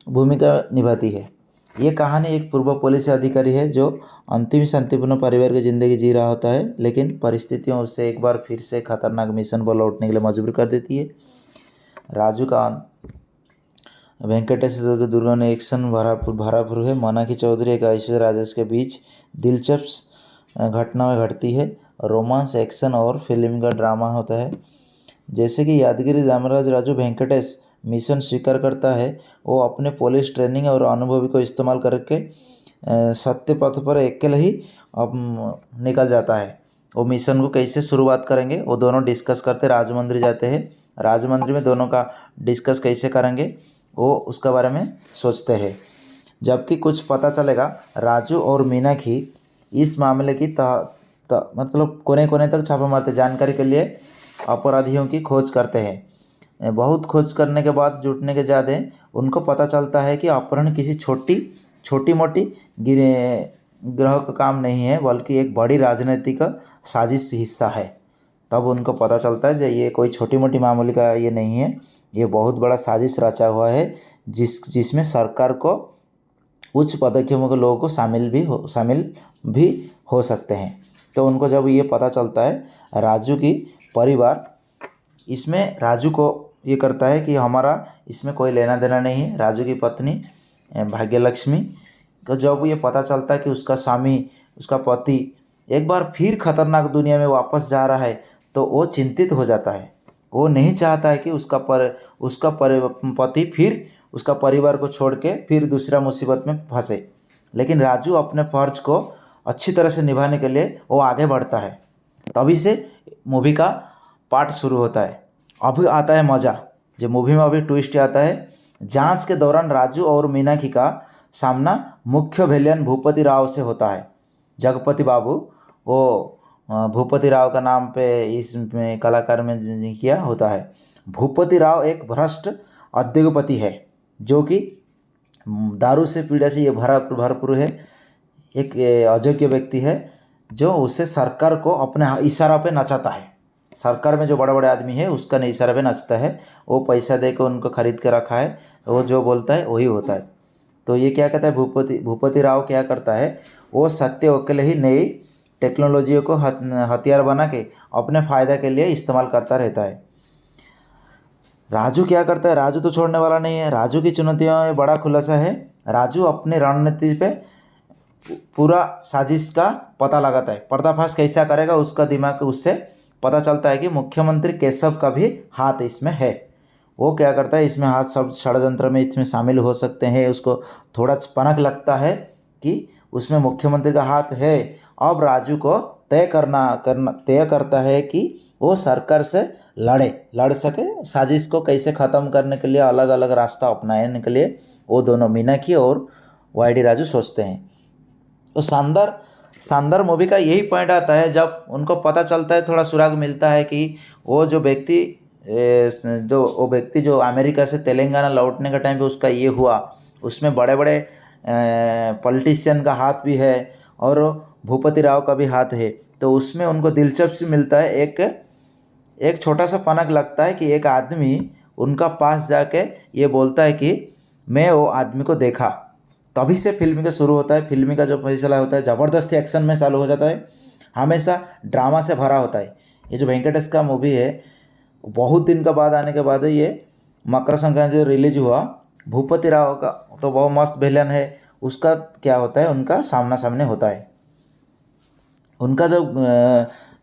भूमिका निभाती है। ये कहानी एक पूर्व पुलिस अधिकारी है जो अंतिम शांतिपूर्ण परिवार की ज़िंदगी जी रहा होता है, लेकिन परिस्थितियों उससे एक बार फिर से खतरनाक मिशन पर लौटने के लिए मजबूर कर देती है। राजू का वेंकटेश दुर्गा ने एक्शन भरापुर है। मीनाक्षी चौधरी एक ऐश्वर्या राजेश के बीच दिलचस्प घटनाएं घटती है। रोमांस, एक्शन और फिल्म का ड्रामा होता है। जैसे कि यादगिरी दामराज राजू वेंकटेश मिशन स्वीकार करता है, वो अपने पुलिस ट्रेनिंग और अनुभव को इस्तेमाल करके सत्य पथ पर अकेले ही अब निकल जाता है। वो मिशन को कैसे शुरुआत करेंगे वो दोनों डिस्कस करते राजमंदिर जाते हैं। राजमंदिर में दोनों का डिस्कस कैसे करेंगे वो उसके बारे में सोचते हैं। जबकि कुछ पता चलेगा, राजू और मीनाक्षी इस मामले की मतलब कोने कोने तक छापा मारते जानकारी के लिए अपराधियों की खोज करते हैं। बहुत खोज करने के बाद जुटने के ज़्यादा उनको पता चलता है कि अपहरण किसी छोटी मोटी ग्रह का काम नहीं है, बल्कि एक बड़ी राजनीतिक साजिश हिस्सा है। तब उनको पता चलता है जो ये कोई छोटी मोटी मामूली का ये नहीं है, ये बहुत बड़ा साजिश रचा हुआ है जिसमें सरकार को उच्च पदों के लोगों को शामिल भी हो सकते हैं। तो उनको जब ये पता चलता है, राजू की परिवार इसमें राजू को ये करता है कि हमारा इसमें कोई लेना देना नहीं है। राजू की पत्नी भाग्यलक्ष्मी को जब ये पता चलता है कि उसका स्वामी, उसका पति एक बार फिर खतरनाक दुनिया में वापस जा रहा है, तो वो चिंतित हो जाता है। वो नहीं चाहता है कि उसका पति फिर उसका परिवार को छोड़ के फिर दूसरा मुसीबत में फंसे। लेकिन राजू अपने फर्ज को अच्छी तरह से निभाने के लिए वो आगे बढ़ता है। तभी से मूवी का पार्ट शुरू होता है। अभी आता है मज़ा, जो मूवी में अभी ट्विस्ट आता है। जांच के दौरान राजू और मीनाक्षी का सामना मुख्य विलेन भूपति राव से होता है। जगपति बाबू, वो भूपति राव का नाम पे इसमें कलाकार में किया होता है। भूपति राव एक भ्रष्ट उद्योगपति है जो कि दारू से पीड़ा से ये भरपूर है। एक अयोग्य व्यक्ति है जो उससे सरकार को अपने इशारा पे नचाता है। सरकार में जो बड़े बड़े आदमी है उसका इशारा पे नचता है। वो पैसा दे के उनको खरीद के रखा है, वो जो बोलता है वही होता है। तो ये क्या कहता है, भूपति राव क्या करता है, वो सत्य वकील ही नई टेक्नोलॉजी को हथियार बना के अपने फ़ायदा के लिए इस्तेमाल करता रहता है। राजू क्या करता है, राजू तो छोड़ने वाला नहीं है। राजू की चुनौतियों में बड़ा खुलासा है। राजू अपनी रणनीति पे पूरा साजिश का पता लगाता है। पर्दाफाश कैसा करेगा उसका दिमाग उससे पता चलता है कि मुख्यमंत्री केशव का भी हाथ इसमें है। वो क्या करता है, इसमें हाथ सब षड्यंत्र में इसमें शामिल हो सकते हैं। उसको थोड़ा पनक लगता है कि उसमें मुख्यमंत्री का हाथ है। अब राजू को तय करता है कि वो सरकार से लड़ सके। साजिश को कैसे ख़त्म करने के लिए अलग अलग रास्ता अपनाने के लिए वो दोनों मीनाक्षी और वाईडी राजू सोचते हैं। तो शानदार मूवी का यही पॉइंट आता है जब उनको पता चलता है, थोड़ा सुराग मिलता है कि वो व्यक्ति जो अमेरिका से तेलंगाना लौटने का टाइम पे उसका ये हुआ, उसमें बड़े बड़े पॉलिटिशियन का हाथ भी है और भूपति राव का भी हाथ है। तो उसमें उनको दिलचस्पी मिलता है। एक छोटा सा फनक लगता है कि एक आदमी उनका पास जाके ये बोलता है कि मैं वो आदमी को देखा। तभी से फिल्म का शुरू होता है। फिल्म का जो फैसला होता है ज़बरदस्ती एक्शन में चालू हो जाता है, हमेशा ड्रामा से भरा होता है। ये जो वेंकटेश का मूवी है, बहुत दिन का बाद आने के बाद ये मकर संक्रांति जो रिलीज हुआ, भूपति राव का तो बहुत मस्त विलेन है। उसका क्या होता है, उनका सामना सामने होता है। उनका जो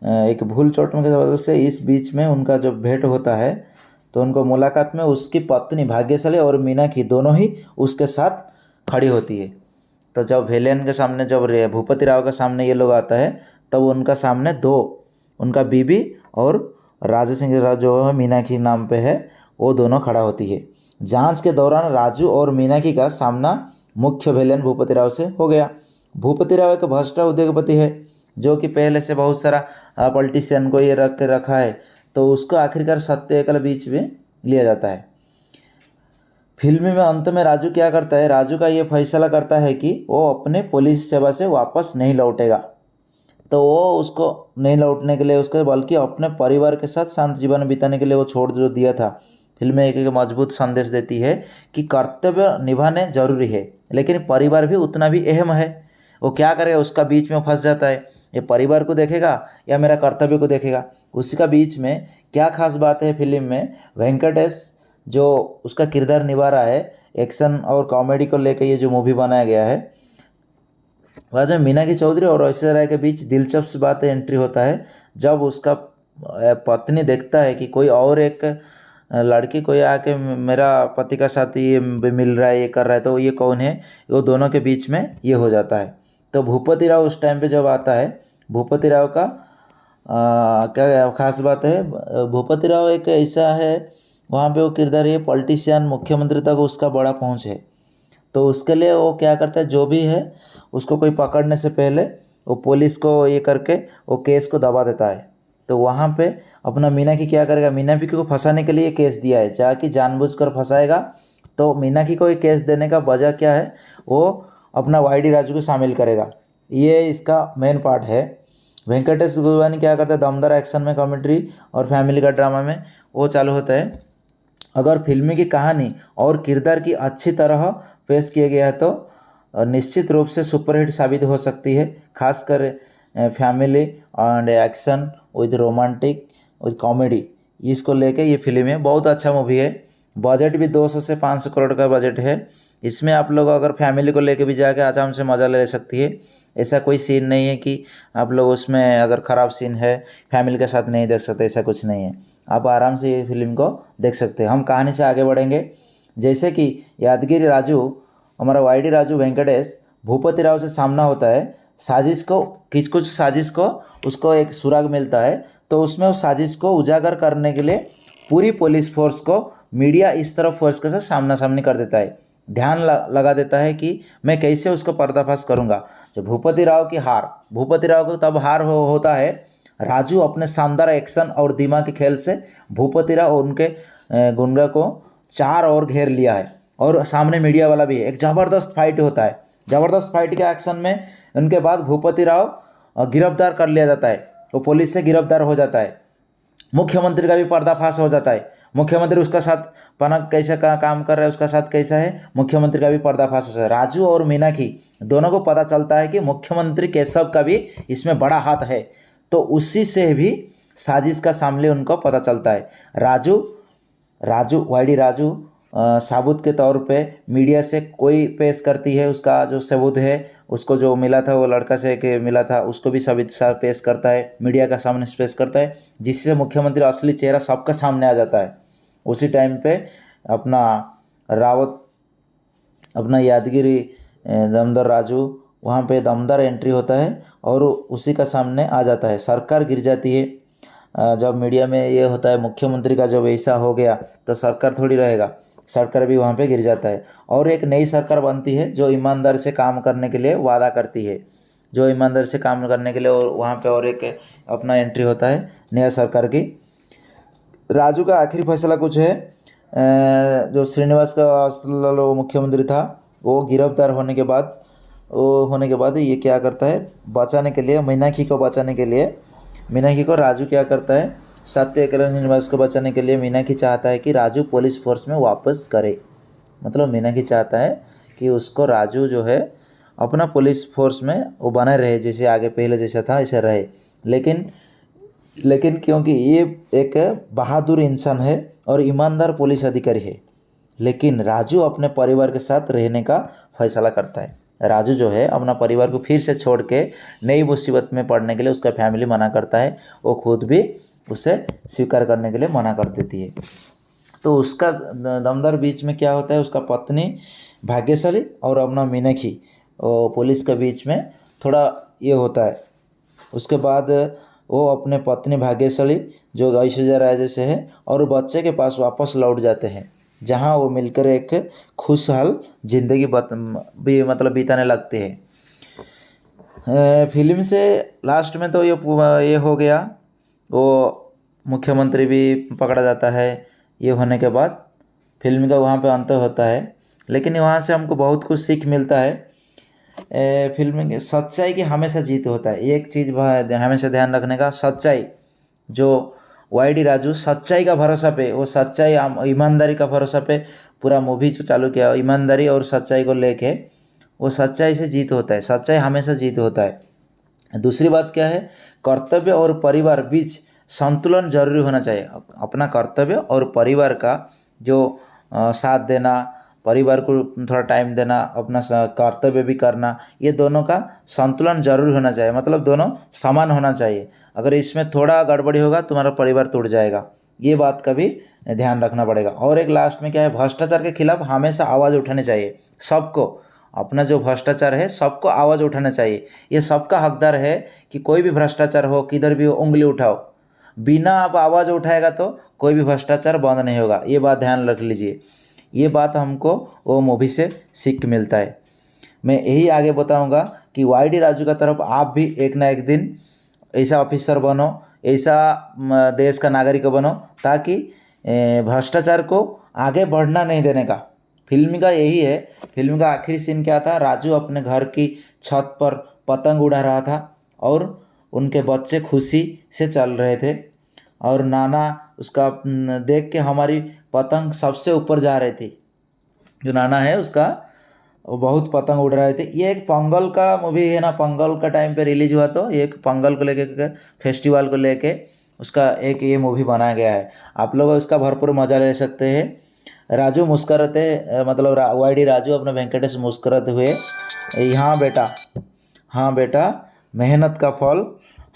एक भूल चोट में की वजह से इस बीच में उनका जो भेंट होता है, तो उनको मुलाकात में उसकी पत्नी भाग्यशाली और मीनाक्षी दोनों ही उसके साथ खड़ी होती है। तो जब विलेन के सामने, जब भूपति राव के सामने ये लोग आता है, तब उनका सामने उनका बीबी और राजू सिंह राव जो है मीनाक्षी नाम पे है, वो दोनों खड़ा होती है। जांच के दौरान राजू और मीनाक्षी का सामना मुख्य विलेन भूपति राव से हो गया। भूपति राव एक भ्रष्ट उद्योगपति है जो कि पहले से बहुत सारा पॉलिटिशियन को ये रखा है। तो उसको आखिरकार सत्य के बीच में लिया जाता है। फिल्म में अंत में राजू क्या करता है, राजू का ये फैसला करता है कि वो अपने पुलिस सेवा से वापस नहीं लौटेगा। तो वो उसको नहीं लौटने के लिए उसको बल्कि अपने परिवार के साथ शांत जीवन बिताने के लिए वो छोड़ जो दिया था। फिल्म में एक मजबूत संदेश देती है कि कर्तव्य निभाने जरूरी है, लेकिन परिवार भी उतना भी अहम है। वो क्या करेगा, उसका बीच में फंस जाता है। ये परिवार को देखेगा या मेरा कर्तव्य को देखेगा, उसका बीच में क्या खास बात है फिल्म में। वेंकटेश जो उसका किरदार निभा रहा है, एक्शन और कॉमेडी को लेकर ये जो मूवी बनाया गया है, बाद में मीनाक्षी चौधरी और ऐश्वर्या राय के बीच दिलचस्प बात एंट्री होता है। जब उसका पत्नी देखता है कि कोई और एक लड़की कोई आके मेरा पति का साथ ये मिल रहा है, ये कर रहा है, तो ये कौन है, वो दोनों के बीच में ये हो जाता है। तो भूपति राव उस टाइम पे जब आता है, भूपति राव का क्या खास बात है, भूपति राव एक ऐसा है वहाँ पे वो किरदार है पॉलिटिशियन, मुख्यमंत्री तक उसका बड़ा पहुँच है। तो उसके लिए वो क्या करता है, जो भी है उसको कोई पकड़ने से पहले वो पुलिस को ये करके वो केस को दबा देता है। तो वहाँ पे अपना मीनाक्षी क्या करेगा, मीनाक्षी को फंसाने के लिए केस दिया है, जाकि जानबूझकर फंसाएगा। तो मीनाक्षी को ये केस देने का वजह क्या है, वो अपना वाईडी राजू को शामिल करेगा। ये इसका मेन पार्ट है। वेंकटेश गुरबानी क्या करता है, दमदार एक्शन में, कॉमेडी और फैमिली का ड्रामा में वो चालू होता है। अगर फिल्म की कहानी और किरदार की अच्छी तरह पेश किया गया है तो निश्चित रूप से सुपरहिट साबित हो सकती है, खासकर family and action with romantic with comedy, इसको लेके ये फिल्म है। बहुत अच्छा मूवी है। बजट भी 200 से 500 करोड़ का बजट है। इसमें आप लोग अगर फैमिली को लेके भी जाके आराम से मज़ा ले सकती है। ऐसा कोई सीन नहीं है कि आप लोग उसमें अगर ख़राब सीन है फैमिली के साथ नहीं देख सकते, ऐसा कुछ नहीं है। आप आराम से ये फिल्म को देख सकते हैं। हम कहानी से आगे बढ़ेंगे। जैसे कि यादगिरी राजू, हमारा वाईडी राजू वेंकटेश भूपति राव से सामना होता है। साजिश को कुछ साजिश को उसको एक सुराग मिलता है, तो उसमें उस साजिश को उजागर करने के लिए पूरी पुलिस फोर्स को मीडिया इस तरफ फोर्स के साथ सामना सामनी कर देता है। ध्यान लगा देता है कि मैं कैसे उसको पर्दाफाश करूंगा। जो भूपति राव की हार, भूपति राव को तब हार होता है। राजू अपने शानदार एक्शन और दिमाग के खेल से भूपति राव और उनके गुंडा को चार ओर घेर लिया है, और सामने मीडिया वाला भी है। एक ज़बरदस्त फाइट होता है। ज़बरदस्त फाइट के एक्शन में उनके बाद भूपति राव गिरफ्तार कर लिया जाता है। वो पुलिस से गिरफ्तार हो जाता है। मुख्यमंत्री का भी पर्दाफाश हो जाता है। मुख्यमंत्री उसका साथ पनक कैसा काम कर रहा है, उसका साथ कैसा है, मुख्यमंत्री का भी पर्दाफाश हो जाता है। राजू और मीनाक्षी दोनों को पता चलता है कि मुख्यमंत्री केशव का भी इसमें बड़ा हाथ है, तो उसी से भी साजिश का सामने उनको पता चलता है। राजू वाईडी राजू साबुत के तौर पे मीडिया से कोई पेश करती है, उसका जो सबूत है, उसको जो मिला था वो लड़का से के मिला था, उसको भी सबूत पेश करता है, मीडिया का सामने पेश करता है, जिससे मुख्यमंत्री असली चेहरा सबका सामने आ जाता है। उसी टाइम पे अपना रावत, अपना यादगिरी दमदर राजू वहाँ पे दमदार एंट्री होता है और उसी का सामने आ जाता है। सरकार गिर जाती है। जब मीडिया में ये होता है मुख्यमंत्री का जब ऐसा हो गया तो सरकार थोड़ी रहेगा, सरकार भी वहाँ पे गिर जाता है और एक नई सरकार बनती है जो ईमानदारी से काम करने के लिए वादा करती है, जो ईमानदारी से काम करने के लिए। और वहाँ पे और एक अपना एंट्री होता है नया सरकार की। राजू का आखिरी फैसला कुछ है, जो श्रीनिवास का मुख्यमंत्री था वो गिरफ्तार होने के बाद ये क्या करता है, बचाने के लिए मीनाक्षी को बचाने के लिए, मीनाक्षी को राजू क्या करता है, सत्याग्रह श्रीनिवास को बचाने के लिए मीनाक्षी चाहता है कि राजू पुलिस फोर्स में वापस करे। मतलब मीनाक्षी चाहता है कि उसको राजू जो है अपना पुलिस फोर्स में वो बने रहे, जैसे आगे पहले जैसा था ऐसा रहे। लेकिन क्योंकि ये एक बहादुर इंसान है और ईमानदार पुलिस अधिकारी है, लेकिन राजू अपने परिवार के साथ रहने का फैसला करता है। राजू जो है अपना परिवार को फिर से छोड़ के नई मुसीबत में पड़ने के लिए उसका फैमिली मना करता है, वो खुद भी उसे स्वीकार करने के लिए मना कर देती है। तो उसका दमदार बीच में क्या होता है, उसका पत्नी भाग्यशाली और अपना मीनाक्षी पुलिस के बीच में थोड़ा ये होता है। उसके बाद वो अपने पत्नी भाग्यशाली जो ऐश्वर्या राय जैसे है और बच्चे के पास वापस लौट जाते हैं, जहाँ वो मिलकर एक खुशहाल जिंदगी भी मतलब बिताने लगते हैं। फिल्म से लास्ट में तो ये हो गया, वो मुख्यमंत्री भी पकड़ा जाता है। ये होने के बाद फिल्म का वहाँ पे अंत होता है, लेकिन वहाँ से हमको बहुत कुछ सीख मिलता है। फिल्म की सच्चाई की हमेशा जीत होता है। एक चीज़ हमेशा ध्यान रखने का, सच्चाई, जो वाईडी राजू सच्चाई का भरोसा पे, वो सच्चाई ईमानदारी का भरोसा पे पूरा मूवी जो चालू किया, ईमानदारी और सच्चाई को लेके वो सच्चाई से जीत होता है। सच्चाई हमेशा जीत होता है। दूसरी बात क्या है, कर्तव्य और परिवार बीच संतुलन जरूरी होना चाहिए। अपना कर्तव्य और परिवार का जो साथ देना, परिवार को थोड़ा टाइम देना, अपना कर्तव्य भी करना, ये दोनों का संतुलन जरूरी होना चाहिए। मतलब दोनों समान होना चाहिए। अगर इसमें थोड़ा गड़बड़ी होगा तुम्हारा परिवार टूट जाएगा, ये बात का भी ध्यान रखना पड़ेगा। और एक लास्ट में क्या है, भ्रष्टाचार के खिलाफ हमेशा आवाज़ उठानी चाहिए। सबको अपना जो भ्रष्टाचार है सबको आवाज़ उठाना चाहिए। ये सबका हकदार है कि कोई भी भ्रष्टाचार हो, किधर भी हो, उंगली उठाओ। बिना आप आवाज़ उठाएगा तो कोई भी भ्रष्टाचार बंद नहीं होगा। ये बात ध्यान रख लीजिए। ये बात हमको वो मूवी से सीख मिलता है। मैं यही आगे बताऊंगा कि वाईडी राजू का तरफ आप भी एक ना एक दिन ऐसा ऑफिसर बनो, ऐसा देश का नागरिक बनो, ताकि भ्रष्टाचार को आगे बढ़ना नहीं देने का। फिल्म का यही है। फिल्म का आखिरी सीन क्या था, राजू अपने घर की छत पर पतंग उड़ा रहा था और उनके बच्चे खुशी से चल रहे थे और नाना उसका देख के हमारी पतंग सबसे ऊपर जा रही थी। जो नाना है उसका वो बहुत पतंग उड़ रहे थे। ये एक पोंगल का मूवी है ना, पोंगल का टाइम पे रिलीज हुआ, तो ये एक पोंगल को लेके फेस्टिवल को लेके उसका एक ये मूवी बनाया गया है। आप लोग इसका भरपूर मज़ा ले सकते हैं। राजू मुस्कुराते मतलब वाईडी राजू अपने वेंकटेश मुस्कुराते हुए, हाँ बेटा, हाँ बेटा, मेहनत का फल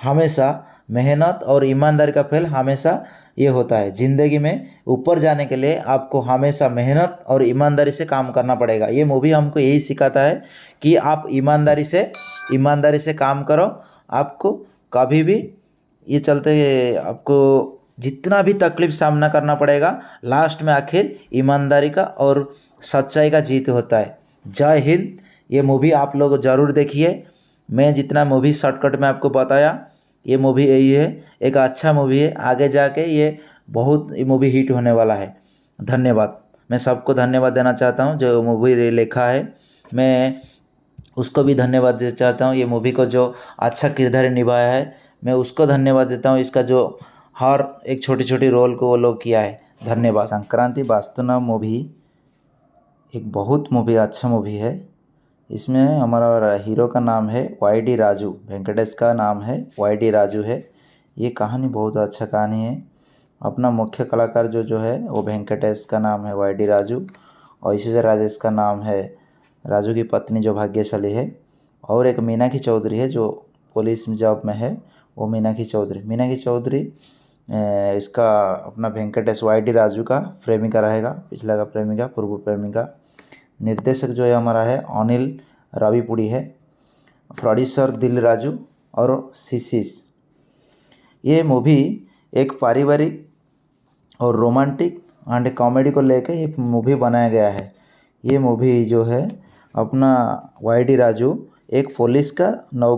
हमेशा, मेहनत और ईमानदारी का फल हमेशा ये होता है। ज़िंदगी में ऊपर जाने के लिए आपको हमेशा मेहनत और ईमानदारी से काम करना पड़ेगा। ये मूवी हमको यही सिखाता है कि आप ईमानदारी से काम करो। आपको कभी भी ये चलते आपको जितना भी तकलीफ सामना करना पड़ेगा, लास्ट में आखिर ईमानदारी का और सच्चाई का जीत होता है। जय हिंद। ये मूवी आप लोग ज़रूर देखिए। मैं जितना मूवी शॉर्टकट में आपको बताया, ये मूवी यही है, एक अच्छा मूवी है। आगे जाके ये बहुत मूवी हिट होने वाला है। धन्यवाद। मैं सबको धन्यवाद देना चाहता हूँ जो मूवी लिखा है। मैं उसको भी धन्यवाद देना चाहता हूँ। ये मूवी को जो अच्छा किरदार निभाया है, मैं उसको धन्यवाद देता हूँ। इसका जो हर एक छोटी छोटी रोल को वो लोग किया है। धन्यवाद। संक्रांति वास्तुना मूवी एक बहुत मूवी अच्छा मूवी है। इसमें हमारा हीरो का नाम है वाईडी राजू, वेंकटेश का नाम है वाईडी राजू है। ये कहानी बहुत अच्छा कहानी है। अपना मुख्य कलाकार जो है वो वेंकटेश का नाम है वाईडी राजू, और ऐश्वर्या राजेश का नाम है राजू की पत्नी जो भाग्यशाली है, और एक मीनाक्षी चौधरी है जो पुलिस जॉब में है, वो मीनाक्षी चौधरी इसका अपना वेंकटेश वाईडी राजू का प्रेमिका रहेगा, पिछला का प्रेमिका, पूर्व प्रेमिका। निर्देशक जो है हमारा है अनिल रविपुड़ी है। प्रोड्यूसर दिल राजू और शिशिश। ये मूवी एक पारिवारिक और रोमांटिक एंड कॉमेडी को लेकर ये मूवी बनाया गया है। ये मूवी जो है अपना वाईडी राजू एक पुलिस का नौकर